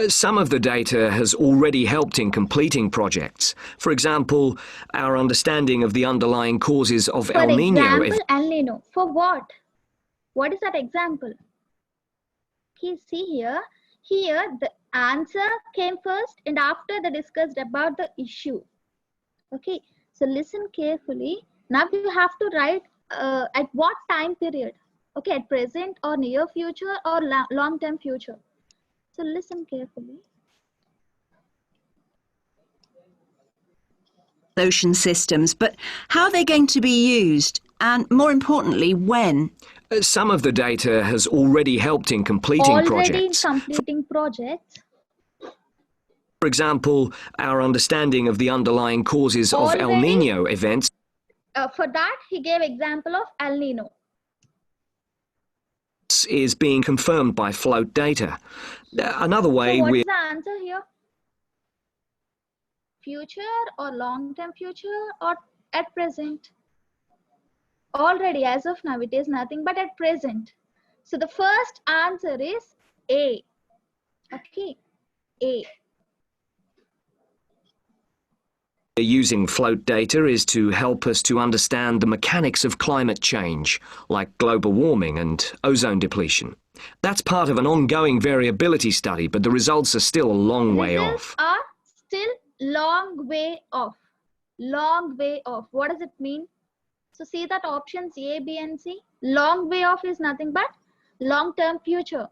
Some of the data has already helped in completing projects. For example, our understanding of the underlying causes of El Niño. For example, El Niño. For what? What is that example? Okay, see here. Here, the answer came first and after they discussed about the issue. Okay, so listen carefully. Now you have to write at what time period. Okay, at present or near future or long-term future. So listen carefully. Ocean systems, but how are they going to be used? And more importantly, when? Some of the data has already helped in completing projects. For example, our understanding of the underlying causes of El Niño events. For that, he gave example of El Niño. Is being confirmed by float data. Another way so what is the answer here? Future or long-term future or at present? Already, as of now, it is nothing but at present. So the first answer is A. Okay, A. Using float data is to help us to understand the mechanics of climate change, like global warming and ozone depletion. That's part of an ongoing variability study, but the results are still a long way Results off. are still long way off. Long way off. What does it mean? So see that options A, B and C. Long way off is nothing but long-term future.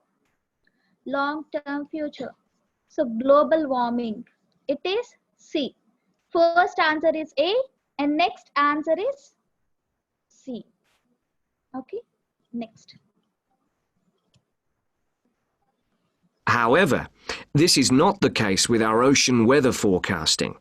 Long-term future. So global warming. It is C. First answer is A and next answer is C. Okay, next. However, this is not the case with our ocean weather forecasting.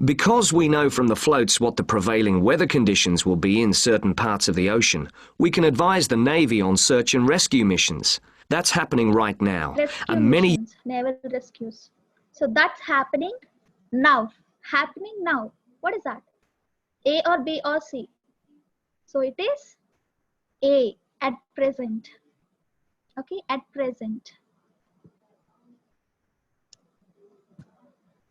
Because we know from the floats what the prevailing weather conditions will be in certain parts of the ocean, we can advise the Navy on search and rescue missions. That's happening right now. Rescue And many missions, naval rescues. So that's happening now. Happening now. What is that? A or B or C? So it is A at present. Okay, at present.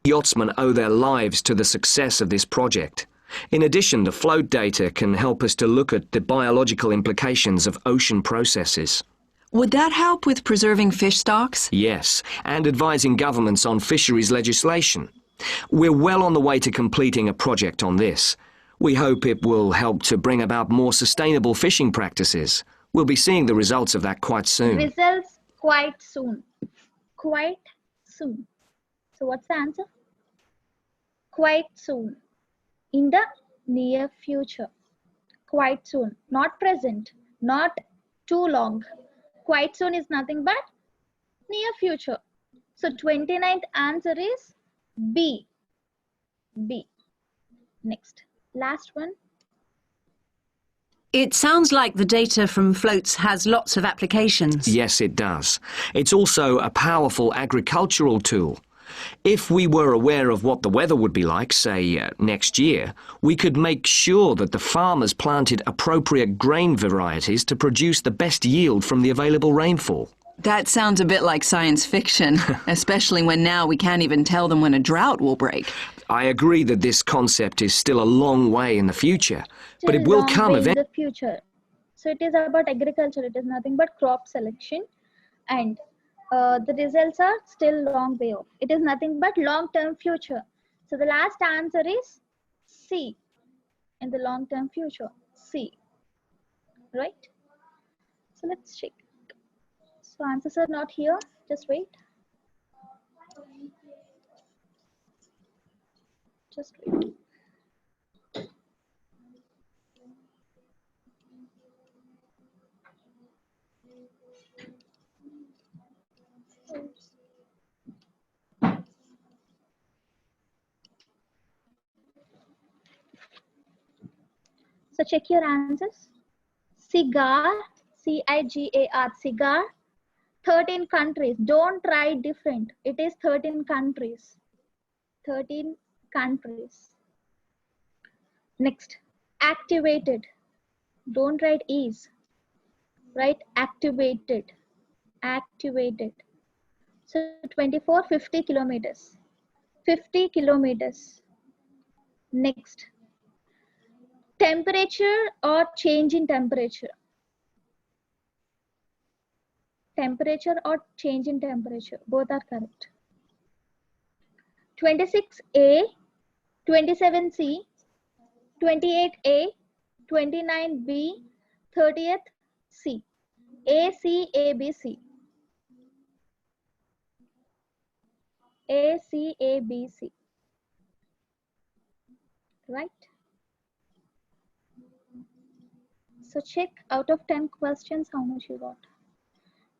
yachtsmen owe their lives to the success of this project. In addition, the float data can help us to look at the biological implications of ocean processes. Would that help with preserving fish stocks? Yes, and advising governments on fisheries legislation. We're well on the way to completing a project on this. We hope it will help to bring about more sustainable fishing practices. We'll be seeing the results of that quite soon. Results quite soon. Quite soon. So what's the answer? Quite soon. In the near future. Quite soon. Not present. Not too long. Quite soon is nothing but near future. So 29th answer is B. B. Next. Last one. It sounds like the data from floats has lots of applications. Yes, it does. It's also a powerful agricultural tool. If we were aware of what the weather would be like, say, next year, we could make sure that the farmers planted appropriate grain varieties to produce the best yield from the available rainfall. That sounds a bit like science fiction, especially when now we can't even tell them when a drought will break. I agree that this concept is still a long way in the future, but it Still will long come way in eventually. the future. So it is about agriculture. It is nothing but crop selection, and the results are still long way off. It is nothing but long-term future. So the last answer is C. In the long-term future, C. Right? So let's check. So answers are not here. Just wait. Just wait. So check your answers. Cigar, C-I-G-A-R, cigar. 13 countries. Don't write different. It is 13 countries. 13 countries. Next, activated. Don't write is. Write activated. Activated. So 24, 50 kilometers. 50 kilometers. Next, temperature or change in temperature. Temperature or change in temperature. Both are correct. 26A, 27C, 28A, 29B, 30th C. A, C, A, B, C. A, C, A, B, C. Right? So check out of 10 questions how much you got.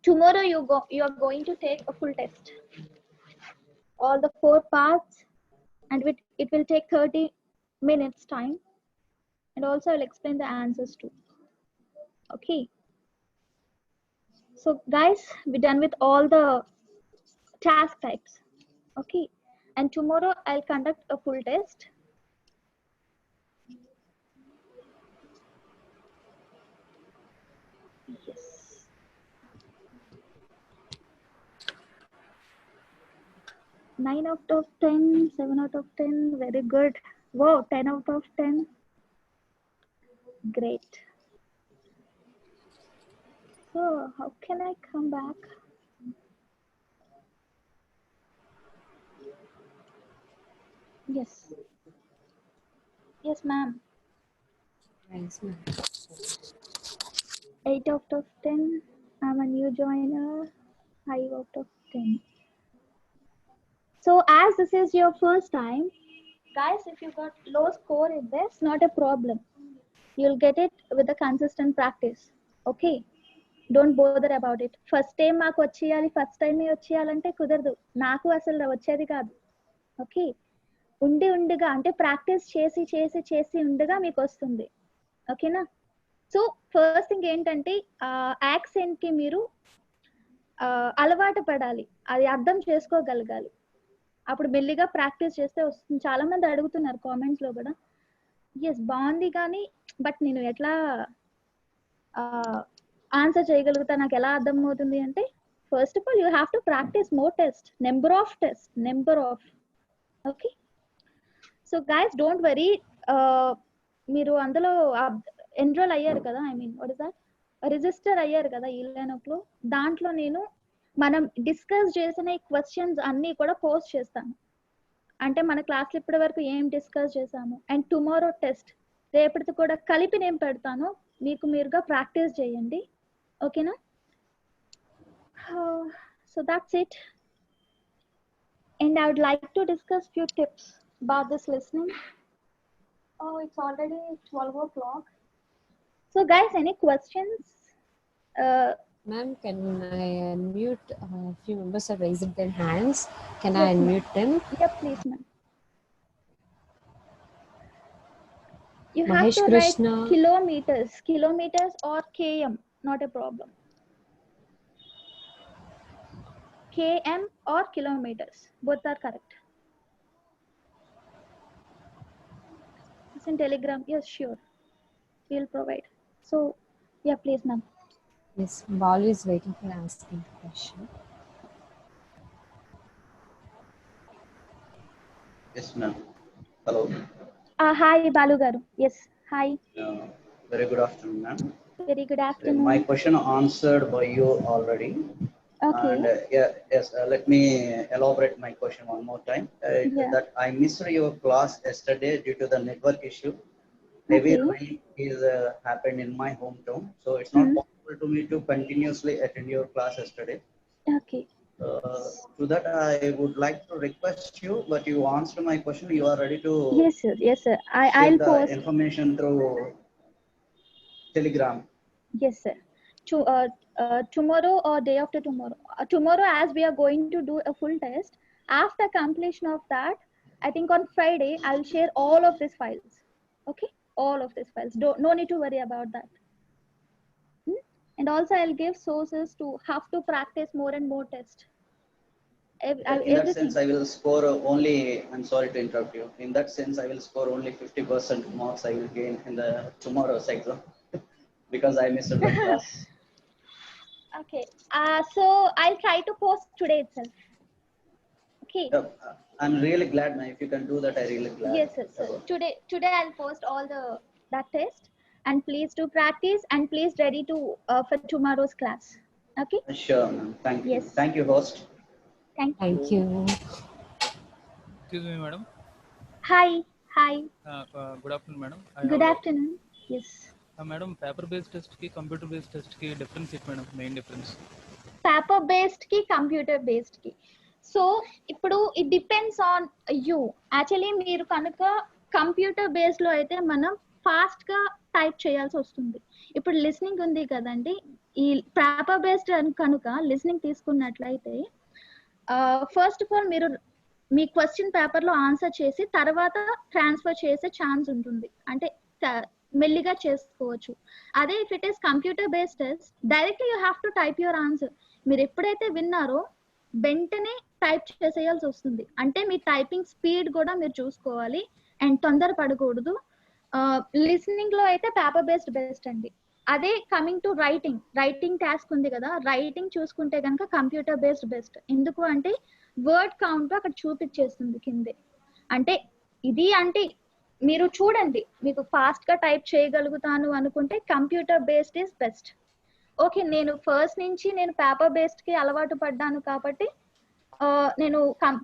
Tomorrow you are going to take a full test. All the 4 parts, and it will take 30 minutes time. And also I'll explain the answers too. Okay. So guys, we're done with all the task types. Okay. And tomorrow I'll conduct a full test. Yes. 9 out of 10, 7 out of 10, very good. Wow, 10 out of 10. Great. So, how can I come back? Yes. Yes, ma'am. Thanks, ma'am. 8 out of 10. I'm a new joiner. 5 out of 10. So, as this is your first time, guys, if you got low score in this, not a problem. You'll get it with a consistent practice. Okay? Don't bother about it. First time మాకు వచ్చేయాలి, first time వచ్చేయాలంటే కుదరదు. నాకు అసలు వచ్చేది కాదు. Okay, ఉండిగా అంటే practice చేసి చేసి చేసి ఉండగా మీకు వస్తుంది. ఓకేనా? సో ఫస్ట్ థింగ్ ఏంటంటే యాక్సెంట్ కి మీరు అలవాటు పడాలి, అది అర్థం చేసుకోగలగాలి. అప్పుడు మెల్లిగా ప్రాక్టీస్ చేస్తే వస్తుంది. చాలా మంది అడుగుతున్నారు కామెంట్స్ లో కూడా, ఎస్ బాగుంది కానీ బట్ నేను ఎట్లా ఆన్సర్ చేయగలుగుతా, నాకు ఎలా అర్థం అవుతుంది అంటే, first of all you have to practice more test, number of. Okay, so guys don't worry. మీరు అందులో ఎన్రోల్ అయ్యారు కదా, I mean what is that, register అయ్యారు కదా ఈ లైన్అప్లో. దాంట్లో నేను మనం డిస్కస్ చేసిన ఈ క్వశ్చన్స్ అన్నీ కూడా పోస్ట్ చేస్తాను. అంటే మన క్లాస్లో ఇప్పటి వరకు ఏం డిస్కస్ చేసాము అండ్ టుమారో టెస్ట్ రేపటిది కూడా కలిపి నేను పెడతాను, మీకు మీరుగా ప్రాక్టీస్ చేయండి. ఓకేనా? So that's it. And I would like to discuss few tips about this listening. Oh, it's already 12 o'clock. So guys, any questions? Ma'am, can I unmute a few members are raising their hands? Can I unmute them? Yeah, please, ma'am. You Mahesh have to Krishna. write kilometers or km, not a problem. km or kilometers, both are correct. It's in Telegram. Yes, sure, we'll provide. So yeah, please, ma'am. Yes, Balu is waiting for asking the question. Yes, ma'am. Hello. Hi, Balu garu. Yes, hi. Very good afternoon, ma'am. Very good afternoon. My question answered by you already. Okay. And yes, let me elaborate my question one more time. That I missed your class yesterday due to the network issue. Heavy rain is happened in my hometown, so it's not possible to me to continuously attend your class yesterday. Okay. To that, I would like to request you, but you answered my question. You are ready to Yes, sir. Yes, sir. I'll I'll post information through Telegram. Yes, sir. Tomorrow or day after tomorrow. Tomorrow, as we are going to do a full test, after completion of that, I think on Friday, I'll share all of these files. Okay? All of these files. No need to worry about that. And also, I'll give sources to have to practice more and more tests. In that sense, I will score only, I'm sorry to interrupt you. In that sense, I will score only 50% marks I will gain in the tomorrow's exam because I missed the class. Okay. So I'll try to post today itself. Okay. I'm really glad, man. If you can do that, I really glad. Yes, sir. Today I'll post all that test, and please do practice, and please ready to for tomorrow's class. Okay. Sure, ma'am. Thank you. Yes. Thank you, host. Thank you. Excuse me, madam. Hi. Good afternoon, madam. Good afternoon. Yes. Madam, paper-based test ki computer-based test ki difference it, madam. Main difference. Paper-based ki computer-based ki. So ఇప్పుడు it depends on you. Actually మీరు కనుక computer based లో అయితే మనం fast గా type చేయాల్సి వస్తుంది. ఇప్పుడు లిస్నింగ్ ఉంది కదండి, ఈ పేపర్ బేస్డ్ కనుక లిస్నింగ్ తీసుకున్నట్లయితే ఫస్ట్ ఆఫ్ ఆల్ మీరు మీ క్వశ్చన్ పేపర్ లో ఆన్సర్ చేసి తర్వాత ట్రాన్స్ఫర్ చేసే ఛాన్స్ ఉంటుంది, అంటే మెల్లిగా చేసుకోవచ్చు. అదే if it is computer based test, directly you have to type your answer. మీరు ఎప్పుడైతే విన్నారో వెంటనే టైప్ చేసేయాల్సి వస్తుంది. అంటే మీ టైపింగ్ స్పీడ్ కూడా మీరు చూసుకోవాలి అండ్ తొందర పడకూడదు. లిసనింగ్ లో అయితే పేపర్ బేస్డ్ బెస్ట్ అండి. అదే కమింగ్ టు రైటింగ్ టాస్క్ ఉంది కదా, రైటింగ్ చూసుకుంటే కనుక కంప్యూటర్ బేస్డ్ బెస్ట్. ఎందుకు అంటే వర్డ్ కౌంట్ అక్కడ చూపించేస్తుంది కిందే. అంటే ఇది అంటే మీరు చూడండి, మీకు ఫాస్ట్ గా టైప్ చేయగలుగుతాను అనుకుంటే computer based is best. Okay, నేను ఫస్ట్ నుంచి నేను పేపర్ బేస్డ్ కి అలవాటు పడ్డాను కాబట్టి నేను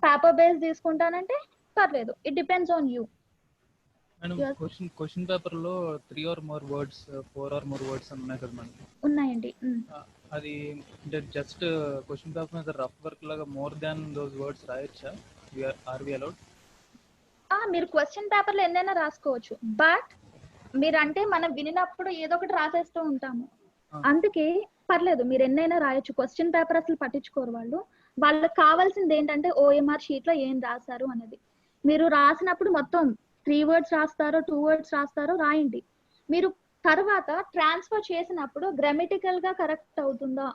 పేపర్ బేస్డ్ తీసుకుంటానంటే పర్లేదు. It depends on you. Madam question paper లో 3 or more words 4 or more words అని ఉన్నాయి కదా మేడం. ఉన్నాయండి. అది అంటే జస్ట్ క్వశ్చన్ పేపర్ మీద రఫ్ వర్క్ లాగా మోర్ దాన్ దోస్ వర్డ్స్ రాయొచ్చా? Are we allowed? మీరు క్వశ్చన్ పేపర్ లో ఎన్నైనా రాసుకోవచ్చు, బట్ మీరంటే మనం వినినప్పుడు ఏదో ఒకటి రాసేస్తూ ఉంటాము, అందుకే పర్లేదు మీరు ఎన్నైనా రాయొచ్చు. క్వశ్చన్ పేపర్ అసలు పట్టించుకోరు వాళ్ళు. వాళ్ళకి కావాల్సింది ఏంటంటే ఓఎంఆర్ షీట్ లో ఏం రాశారు అనేది. మీరు రాసినప్పుడు మొత్తం 3 words రాస్తారో 2 words రాస్తారో రాయండి. మీరు తర్వాత ట్రాన్స్ఫర్ చేసినప్పుడు గ్రామటికల్ గా కరెక్ట్ అవుతుందా,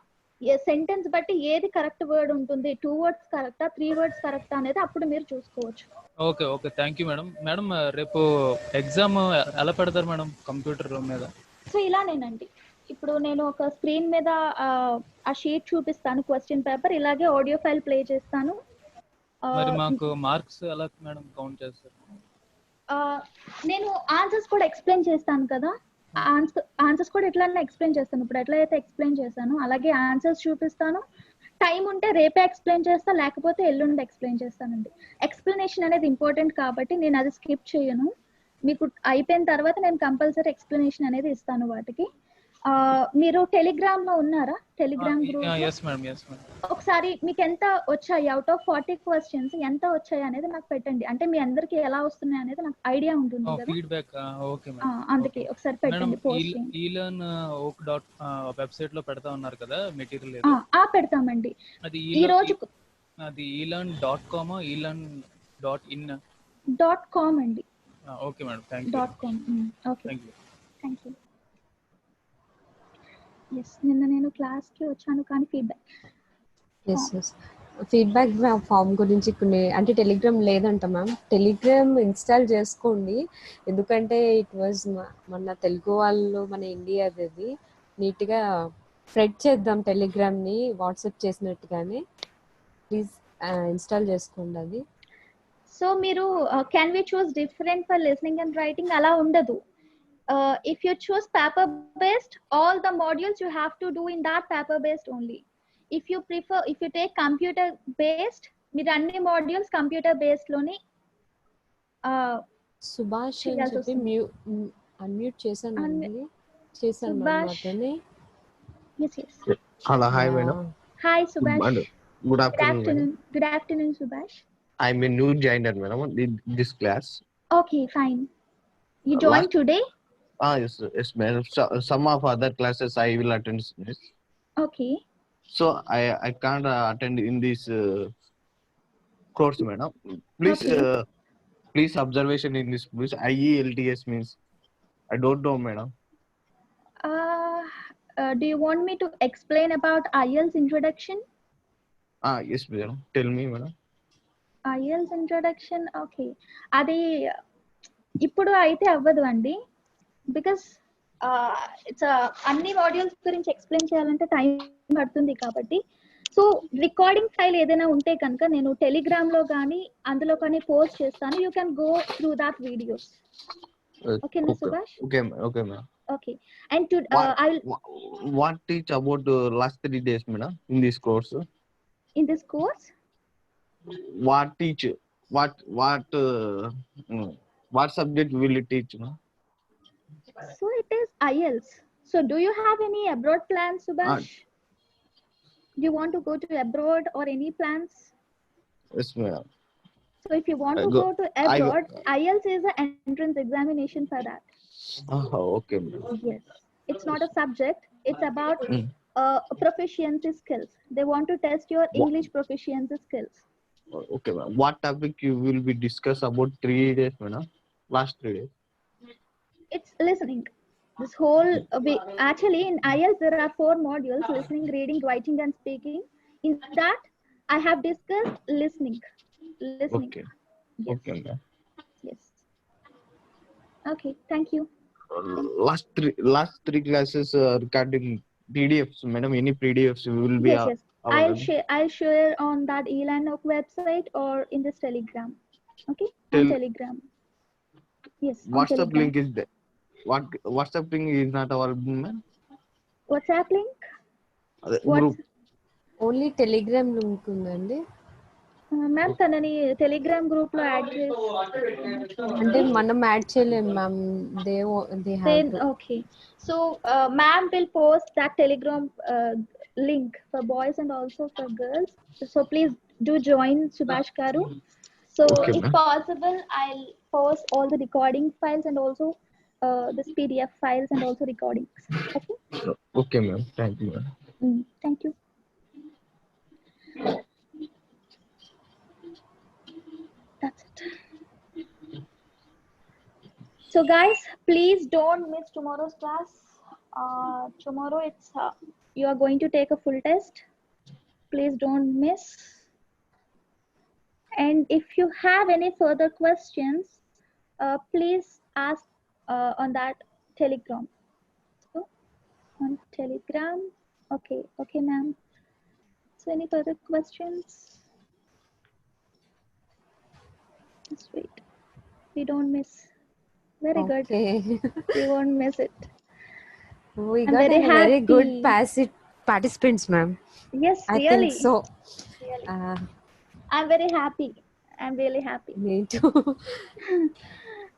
సెంటెన్స్ బట్టి ఏది కరెక్ట్ వర్డ్ ఉంటుంది, 2 words కరెక్టా 3 words కరెక్టా అనేది అప్పుడు మీరు చూసుకోవచ్చు. Okay okay, thank you madam. Madam రేపు ఎగ్జామ్ ఎలా పెడతారు మేడం కంప్యూటర్ మీద? సో ఇలానేనండి, ఇప్పుడు నేను ఒక స్క్రీన్ మీద ఆ షీట్ చూపిస్తాను, క్వశ్చన్ పేపర్, ఇలాగే ఆడియో ఫైల్ ప్లే చేస్తాను. మరి మాకు మార్క్స్ ఎలా మేడం కౌంట్ చేస్తారు? నేను ఆన్సర్స్ కూడా ఎక్స్ప్లెయిన్ చేస్తాను కదా, ఆన్సర్స్ కూడా ఎట్లా ఎక్స్ప్లెయిన్ చేస్తాను. ఇప్పుడు ఎట్లా అయితే ఎక్స్ప్లెయిన్ చేస్తాను అలాగే ఆన్సర్స్ చూపిస్తాను. టైం ఉంటే రేపే ఎక్స్ప్లెయిన్ చేస్తా, లేకపోతే ఎల్లుండి ఎక్స్ప్లెయిన్ చేస్తానండి. ఎక్స్ప్లెనేషన్ అనేది ఇంపార్టెంట్ కాబట్టి నేను అది స్కిప్ చేయను. మీకు అయిపోయిన తర్వాత నేను కంపల్సరీ ఎక్స్ప్లెనేషన్ అనేది ఇస్తాను వాటికి. మీరు టెలిగ్రామ్ లో ఉన్నారా? టెలిగ్రామ్ గ్రూప్ ఒకసారి మీకు ఎంత వచ్చాయి, అవుట్ ఆఫ్ 40 questions ఎంత వచ్చాయి అనేది నాకు పెట్టండి. అంటే మీ అందరికి ఎలా వస్తున్నాయి అనేది నాకు ఐడియా ఉంటుంది కదా, ఫీడ్బ్యాక్. ఓకే మేడం, అందుకే ఒకసారి పెట్టండి. పోస్ట్ ఈలర్న్ ఓక్ డాట్ వెబ్సైట్ లో పెడతా ఉన్నారు కదా మెటీరియల్, పెడతామండి. అది ఈ రోజు అది elearn.com elearn.in .com అండి. Okay madam, thank you. .com. Okay, thank you. Thank you. Yes, నిన్న నేను క్లాస్ కి వచ్చాను కానీ ఫీడ్బ్యాక్ ఫామ్ గురించి కొన్ని అంటే టెలిగ్రామ్ లేదంట మ్యామ్. టెలిగ్రామ్ ఇన్స్టాల్ చేసుకోండి, ఎందుకంటే ఇట్ వాజ్ మన తెలుగు వాళ్ళు మన ఇండియాది నీట్గా స్ప్రెడ్ చేద్దాం టెలిగ్రామ్ని వాట్సాప్ చేసినట్టుగానే. ప్లీజ్ ఇన్స్టాల్ చేసుకోండి అది. సో మీరు can we choose different for listening and writing అలా ఉండదు. If you choose paper based, all the modules you have to do in that paper based only. If you take computer based, మీరు అన్ని modules computer based లోని సుభాష్ అని చెప్పి unmute చేశాను అన్నమాటని. Hello, hi madam. Hi Subhash. Good afternoon. Good afternoon Subhash. I'm a new joiner madam in this class. Okay, fine. You joined today? Yes madam. Some of other classes I will attend this. Okay. So I can't attend in this course madam. Please Okay. Please observation in this please. IELTS means I don't know madam. Do you want me to explain about IELTS introduction? Yes madam. Tell me madam. IELTS introduction, okay. అది ఇప్పుడు అయితే అవ్వదు అండి, because it's అన్ని modules గురించి explain చేయాలంటే time పడుతుంది కాబట్టి. సో రికార్డింగ్ ఫైల్ ఏదైనా ఉంటే కనుక నేను టెలిగ్రామ్ లో కానీ అందులో కానీ పోస్ట్ చేస్తాను. You can go through that videos. ఓకేనా Subhash? Okay ma'am. Okay. And to what teach about last 3 days madam in this course? In this course? What teach? What subject will it teach? No? So it is IELTS. So do you have any abroad plans, Subhash? Do you want to go to abroad or any plans? Yes, ma'am. So if you want to go to abroad, IELTS is an entrance examination for that. Okay, ma'am. Yes. It's not a subject. It's about proficiency skills. They want to test your English proficiency skills. Okay, ma'am. What topic you will be discuss about 3 days, madam? Last 3 days. It's listening. This whole actually in IELTS there are 4 modules: listening, reading, writing, and speaking. In that, I have discussed listening. Okay. Yes. Okay, ma'am. Yes. Okay. Thank you. Last three classes regarding PDFs, madam. Any PDFs will be Yes. I'll share on that eLearn website or in this Telegram. Okay, on Telegram. Yes, on WhatsApp Telegram. link is there. What WhatsApp link is not available, ma'am? WhatsApp link? Group. Only Telegram link ఉందండి. Ma'am తనని Telegram group లో add అంటే మనం add చేయలేము ma'am. They then have. okay, so ma'am will post that Telegram link for boys and also for girls, so please do join Subhash Garu. So Okay, if possible, I'll post all the recording files and also this PDF files and also recordings. Okay. Okay, ma'am. Thank you, ma'am. Thank you. That's it. So guys, please don't miss tomorrow's class. Tomorrow it's you are going to take a full test. Please don't miss. And if you have any further questions, please ask on that Telegram. So on Telegram. Okay, ma'am. So any further questions? Just wait. We don't miss. Very good. We won't miss it. We I'm got very a very good happy. participants, ma'am. Yes, I really. think so. Really. I'm very happy. I'm really happy. Me too.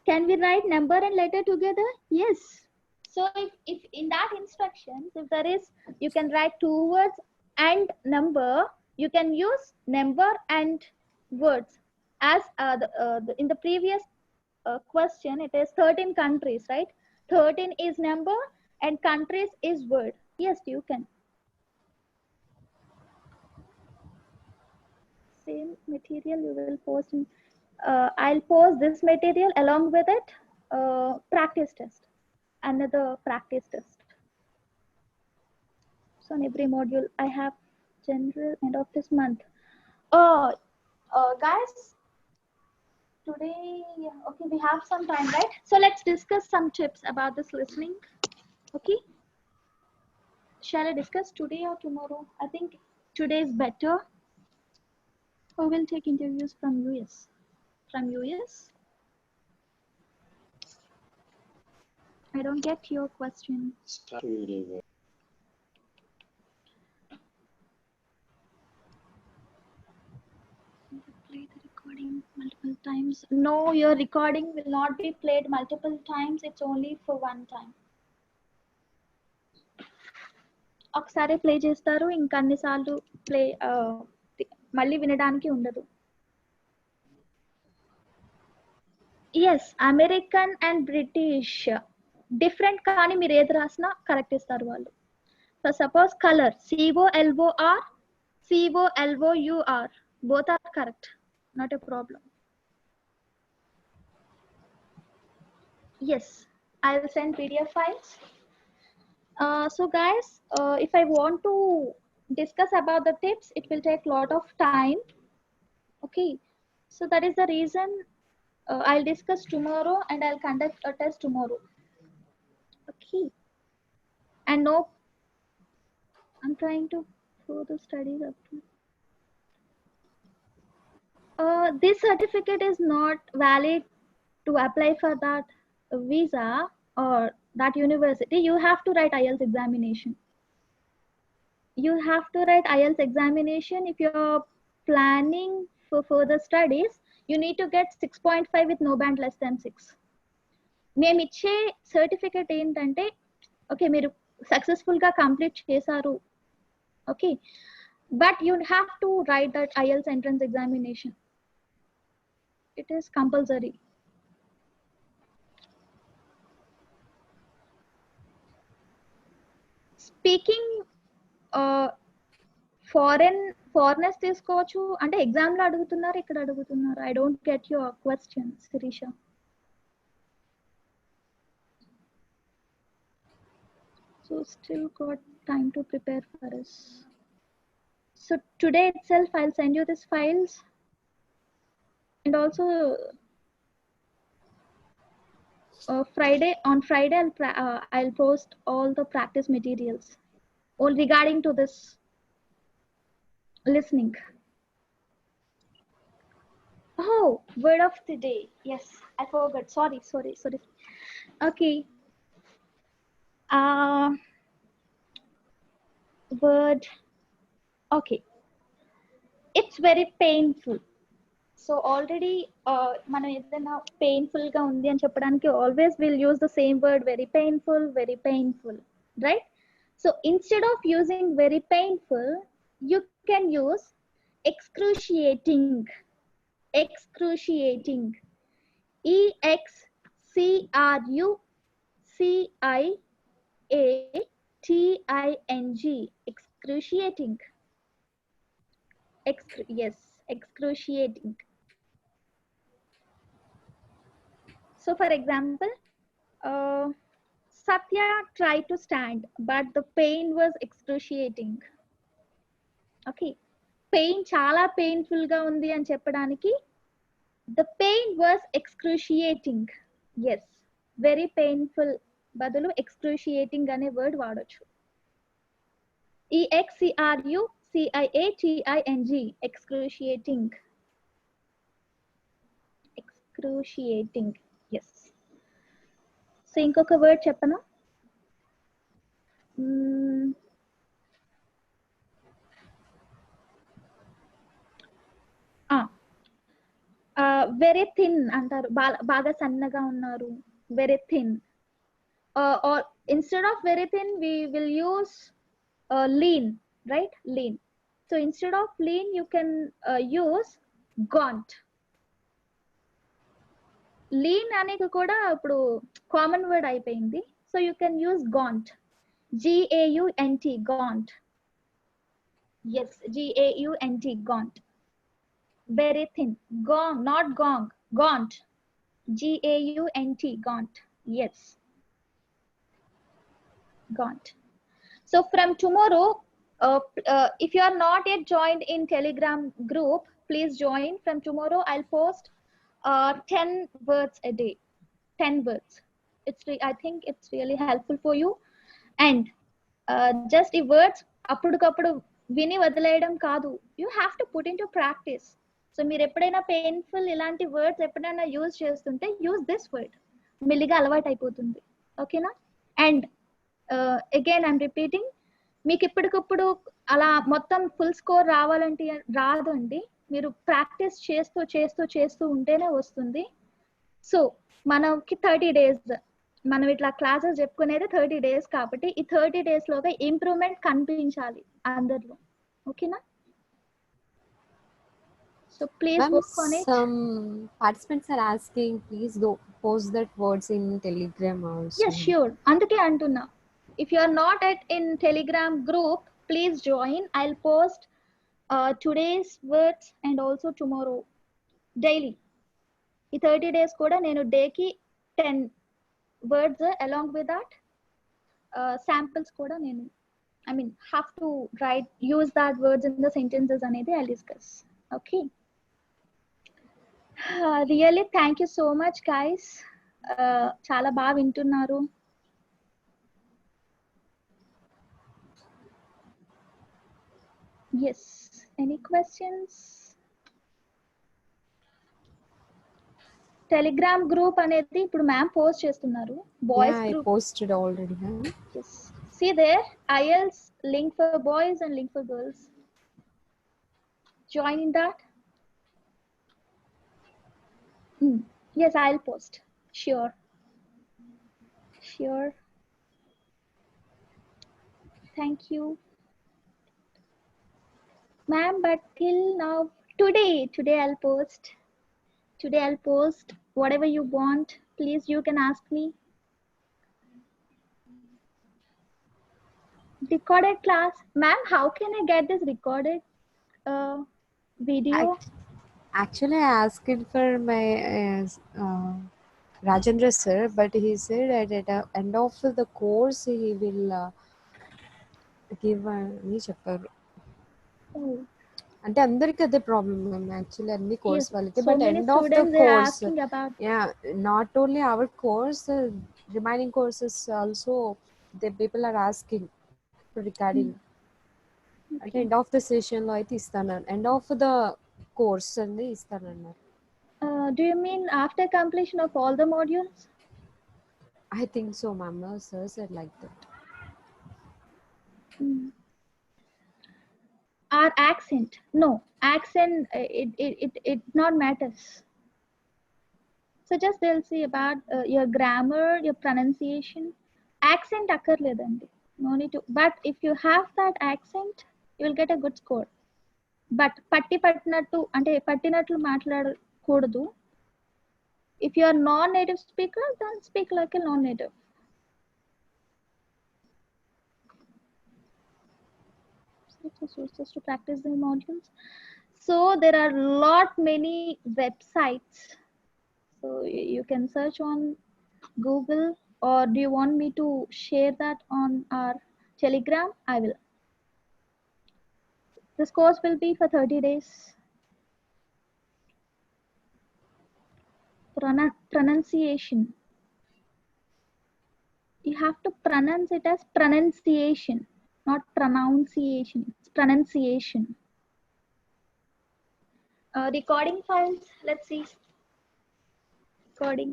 Can we write number and letter together? Yes. So if in that instructions, if there is, you can write 2 words and number, you can use number and words. As in the previous question, it is 13 countries, right? 13 is number and countries is word. Yes, you can. Same material you will post in, I'll post this material along with it, practice test, another practice test. So on every module I have general end of this month. Guys, today, okay, we have some time, right? So let's discuss some tips about this listening. Okay, shall I discuss today or tomorrow? I think today is better. Or we'll take interviews from US. From US? I don't get your question. Play the recording multiple times. No, your recording will not be played multiple times. It's only for one time. ఒకసారి play చేస్తారు, ఇంకా అన్నిసార్లు play మళ్ళీ వినడానికి ఉండదు. Yes, American and British different, కానీ మీరు ఏది రాసినా కరెక్ట్ ఇస్తారు వాళ్ళు. For suppose colour, COLOR, COLOUR, both are correct, not a problem. Yes, I will send PDF files. So guys, if I want to discuss about the tips, it will take a lot of time. Okay, so that is the reason I'll discuss tomorrow and I'll conduct a test tomorrow. Okay, and no, I'm trying to further studies up to. This certificate is not valid to apply for that visa or that university. You have to write IELTS examination. You have to write IELTS examination. If you're planning for further studies, you need to get 6.5 with no band less than 6. మేము ఇచ్చే certificate ఏంటంటే, okay మీరు సక్సెస్ఫుల్గా complete చేశారు, okay, but you have to write that IELTS entrance examination. It is compulsory. Speaking foreigners తీసుకోవచ్చు అంటే exam లో అడుగుతున్నారు, ఇక్కడ అడుగుతున్నారు. I don't get your question, Shirisha. So still got time to prepare for us. So today itself I'll send you these files, and also on Friday I'll post all the practice materials all regarding to this listening. Oh, word of the day. Yes, I forgot. Sorry. Okay. Word. Okay. It's very painful. So already మనం ఏదైనా painful గా ఉంది అని చెప్పడానికి always we'll use the same word, very painful, right? So instead of using very painful, you can use excruciating. excruciating. Excruciating. Yes, excruciating. So for example, Satya tried to stand, but the pain was excruciating. Okay, pain చాలా painful గా ఉంది అని చెప్పడానికి the pain was excruciating. Yes, very painful బదులు excruciating అనే word వాడొచ్చు. excruciating. Excruciating. Yes. So ఇంకొక word చెప్పనా? వెరీ థిన్ అంటారు, బాగా సన్నగా ఉన్నారు, very thin. or instead of very thin we will use lean, right? Lean. So instead of lean you can use gaunt. Lean అనేది కూడా ఇప్పుడు కామన్ వర్డ్ అయిపోయింది. So you can use gaunt. GAUNT, gaunt. Yes, GAUNT, gaunt. Very thin. Gong, not gong, gaunt. GAUNT, gaunt. Yes, gaunt. So from tomorrow, if you are not yet joined in Telegram group, please join. From tomorrow I'll post 10 words a day. 10 words. I think it's really helpful for you. And just ఈ words అప్పుడుకప్పుడు విని వదిలేయడం కాదు, you have to put into practice. So మీరు ఎప్పుడైనా painful ఇలాంటి words ఎప్పుడైనా use చేస్తుంటే use this word, మెల్లిగా అలవాటు అయిపోతుంది. ఓకేనా? అండ్ అగైన్ ఐమ్ రిపీటింగ్, మీకు ఇప్పటికప్పుడు అలా మొత్తం ఫుల్ స్కోర్ రావాలంటే రాదు అండి, మీరు ప్రాక్టీస్ చేస్తూ ఉంటేనే వస్తుంది. సో మనకి 30 days, మనం ఇట్లా క్లాసెస్ చెప్పుకునేది 30 days కాబట్టి ఈ 30 days లోగా ఇంప్రూవ్మెంట్ కనిపించాలి అందరిలో. ఓకేనా? So please work on it. Some participants are asking, please go post that words in Telegram also. Yes, sure. అందుకే అంటున్నా, if you are not in Telegram group, please join. I'll post today's words and also tomorrow daily. ఈ 30 days కూడా నేను డేకి 10 words along with that samples కూడా నేను have to use that words in the sentences అనేది I'll discuss. Okay. Really thank you so much guys. చాలా బాగా వింటున్నారు. Yes, any questions? Telegram group అనేది ఇప్పుడు మ్యామ్ పోస్ట్ చేస్తున్నారు. Boys group I posted already. Yes. See there, IELTS link for boys and link for girls. Join in that. Yes, I'll post. Sure. Thank you. Ma'am, but till now, today I'll post. Whatever you want, please you can ask me. Recorded class. Ma'am, how can I get this recorded video? Actually, I asked it for my Rajendra sir, but he said at the end of the course he will give అని చెప్పారు. అంటే అందరికి అదే problem ma'am, actually అన్ని course వాళ్ళకి. But end of the course, not only our course, remaining courses also the people are asking for recording. అంటే end of the session లో అయితే ఇస్తానన్నారు, ఎండ్ ఆఫ్ ద కోర్స్ అనేది ఇస్తానన్నారు. Do you mean after completion of all the modules? I think so, ma'am. Sir said like that. Our accent, no accent, it not matters. So just they'll see about your grammar, your pronunciation. Accent akkarledandi, no need to, but if you have that accent you will get a good score. But pattinattu ante pattinatlu maatladakudadu. If you are non-native speaker, then speak like a non-native. Sources to practice the modules. So there are many websites, so you can search on Google, or do you want me to share that on our Telegram? I will. This course will be for 30 days. Pronunciation, you have to pronounce it as pronunciation, not pronunciation. It's pronunciation. Recording files, let's see. Recording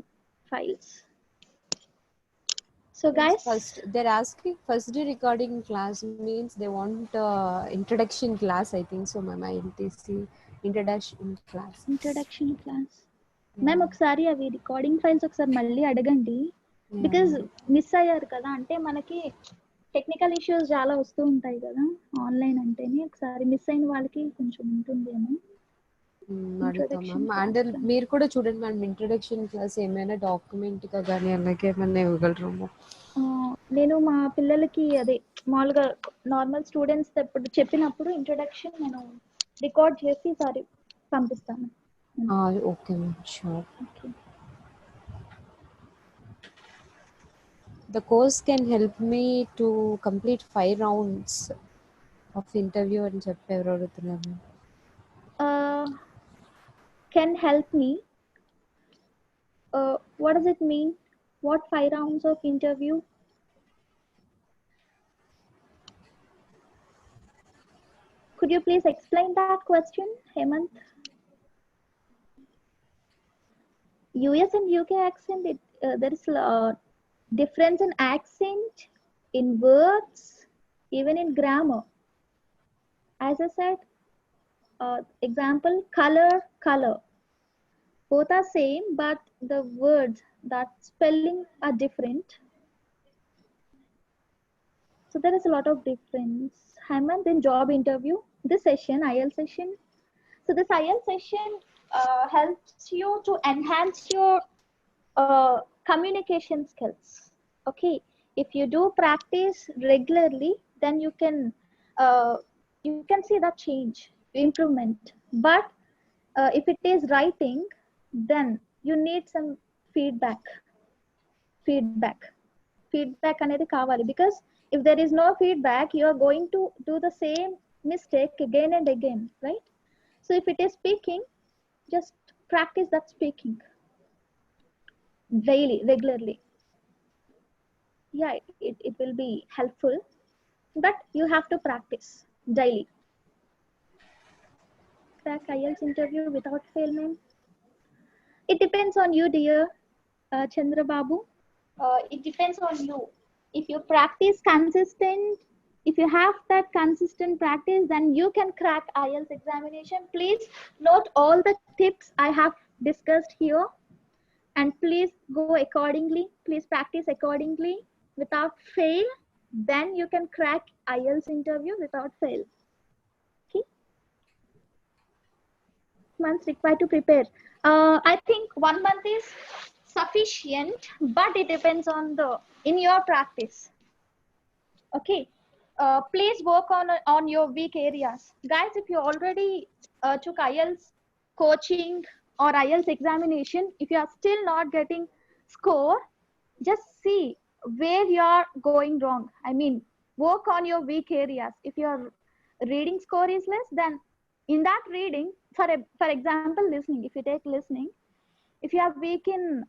files. So guys, First they're asking first day recording class means they want introduction class, I think so, ma'am. ILTC introduction class. Introduction class. Ma'am ఒకసారి అవి recording files ఒకసారి మళ్ళీ అడగండి, because miss అయ్యారు కదా. అంటే మనకి technical issues చాలా వస్తూ ఉంటాయి కదా ఆన్లైన్ అంటేనే. ఒకసారి మిస్ అయిన వాళ్ళకి కొంచెం ఉంటుందేమో. అడుగుతాం మ్యామ్. అండ్ మీరు కూడా చూడండి మ్యామ్, ఇంట్రొడక్షన్ క్లాస్ ఏమైనా డాక్యుమెంట్ గా కానీ అలాగే ఏమైనా ఇవ్వగలరేమో. నేను మా పిల్లలకి అదే మామూలుగా నార్మల్ స్టూడెంట్స్ చెప్పినప్పుడు ఇంట్రొడక్షన్ నేను రికార్డ్ చేసి సారి పంపిస్తాను. Okay ma'am, sure. The course can help me to complete 5 rounds of interview అని చెప్పి ఎవరు అడుగుతున్నారు. Can help me. What does it mean? What 5 rounds of interview? Could you please explain that question, Hemant? US and UK accent, there is difference in accent, in words, even in grammar. As I said, example, color. Both are same, but the words, that spelling are different. So there is a lot of difference. Hemant, in job interview, this session, IELTS session. So this IELTS session helps you to enhance your communication skills. Okay, if you do practice regularly, then you can see that change, improvement. But if it is writing, then you need some feedback anedi kavali, because if there is no feedback, you are going to do the same mistake again and again, right? So if it is speaking, just practice that speaking daily, regularly. Yeah, it will be helpful, but you have to practice daily. Crack IELTS interview without fail, ma'am? It depends on you, dear Chandra Babu. It depends on you. If you practice consistent, if you have that consistent practice, then you can crack IELTS examination. Please note all the tips I have discussed here, and please go accordingly. Please practice accordingly without fail. Then you can crack IELTS interview without fail. Okay. Months required to prepare. I think 1 month is sufficient, but it depends on in your practice. Okay. Please work on your weak areas, guys. If you already took IELTS coaching or IELTS examination, if you are still not getting score, just see where you are going wrong. I mean, work on your weak areas. If your reading score is less, then in that reading, for example, listening, if you take listening, if you are weak in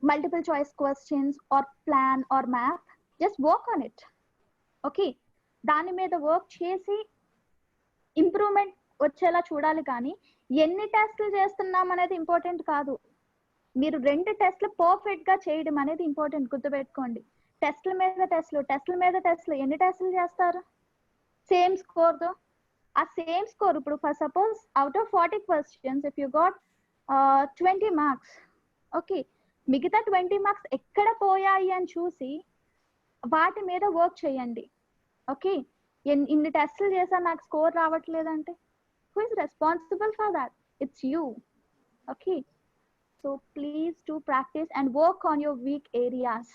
multiple choice questions or plan or math, just work on it. Okay. దాని మీద work చేసి improvement వచ్చేలా చూడాలి. కానీ ఎన్ని టెస్టులు చేస్తున్నాం అనేది ఇంపార్టెంట్ కాదు. మీరు 2 టెస్టులు పర్ఫెక్ట్ గా చేయడం అనేది ఇంపార్టెంట్. గుర్తుపెట్టుకోండి. టెస్టుల మీద టెస్టులు ఎన్ని టెస్టులు చేస్తారు సేమ్ స్కోర్ తో? ఆ సేమ్ స్కోర్ ఇప్పుడు for suppose out of 40 questions if you got 20 marks, okay, మిగతా 20 మార్క్స్ ఎక్కడ పోయాయి అని చూసి వాటి మీద వర్క్ చేయండి. ఓకే, ఇన్ని టెస్టులు చేసా నాకు score రావట్లేదంటే who is responsible for that? It's you. Okay, so please do practice and work on your weak areas.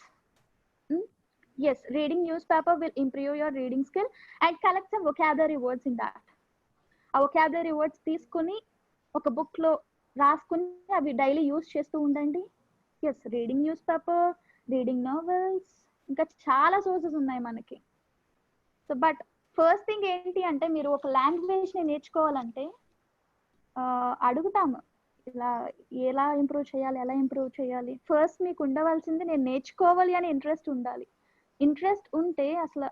Yes, reading newspaper will improve your reading skill and collect some vocabulary words in that. ఆ vocabulary words తీసుకుని ఒక book లో రాసుకుని అవి daily use చేస్తూ ఉండండి. Yes, reading newspaper, reading novels, ఇంకా చాలా సోర్సెస్ ఉన్నాయి మనకి. సో బట్ ఫస్ట్ థింగ్ ఏంటి అంటే మీరు ఒక లాంగ్వేజ్ ని నేర్చుకోవాలంటే అడుగుతాము ఇలా ఎలా ఇంప్రూవ్ చేయాలి. ఫస్ట్ మీకు ఉండవలసింది నేను నేర్చుకోవాలి అని ఇంట్రెస్ట్ ఉండాలి. ఇంట్రెస్ట్ ఉంటే అసలు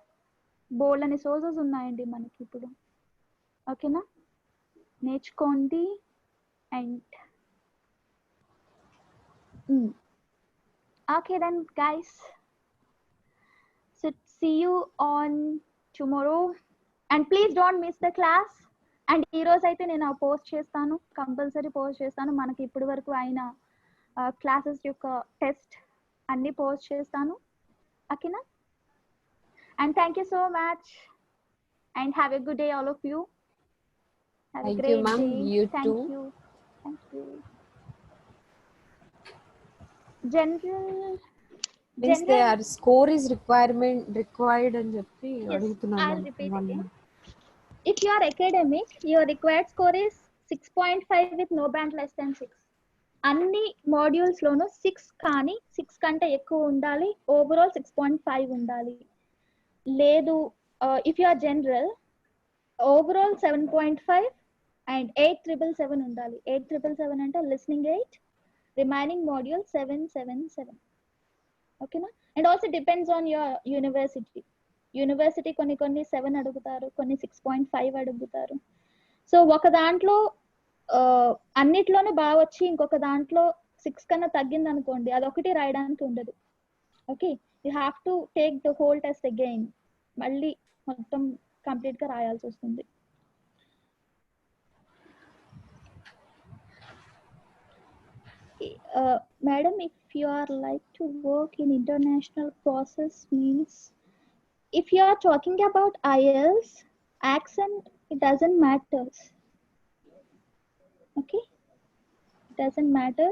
బోల్డ్ అనే సోర్సెస్ ఉన్నాయండి మనకి ఇప్పుడు. ఓకేనా, నేర్చుకోండి. And okay then guys, so see you on tomorrow and please don't miss the class. and ee roju aithe nenu post chestanu, compulsory post chestanu. manaki ippudu varaku aina classes yokka test anni post chestanu. Okay na, and thank you so much and have a good day all of you. Have Thank a great you, ma'am. day. You Thank too. you. Thank you. General Means their score is required అని చెప్పి Yes, అడుగుతున్నాను. I'll repeat again. If you are academic, your required score is 6.5 with no band less than 6. అన్ని modules లోనూ 6 కానీ 6 కంటే ఎక్కువ ఉండాలి. Overall 6.5 ఉండాలి. లేదు if you are general, overall 7.5 and 8,777 ఉండాలి. 8,777 అంటే లిస్నింగ్ 8, రిమైనింగ్ మాడ్యూల్ 777. ఓకేనా, and also depends on your university. కొన్ని 7 అడుగుతారు, కొన్ని 6.5 అడుగుతారు. సో ఒక దాంట్లో అన్నిట్లోనూ బాగా వచ్చి ఇంకొక దాంట్లో 6 కన్నా తగ్గింది అనుకోండి, అదొకటి రాయడానికి ఉండదు. Okay, you have to take the whole test again. మళ్ళీ మొత్తం కంప్లీట్ గా రాయాల్సి వస్తుంది. Madam, if you are like to work in international process means if you are talking about IELTS, accent, it doesn't matter. Okay, it doesn't matter.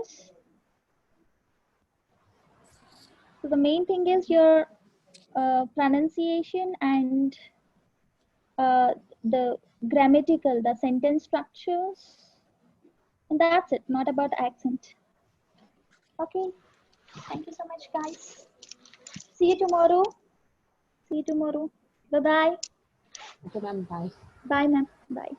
So the main thing is your pronunciation and the grammatical, the sentence structures, and that's it, not about accent. Okay, thank you so much guys. See you tomorrow. Bye bye. Okay ma'am, bye. Bye ma'am. Bye.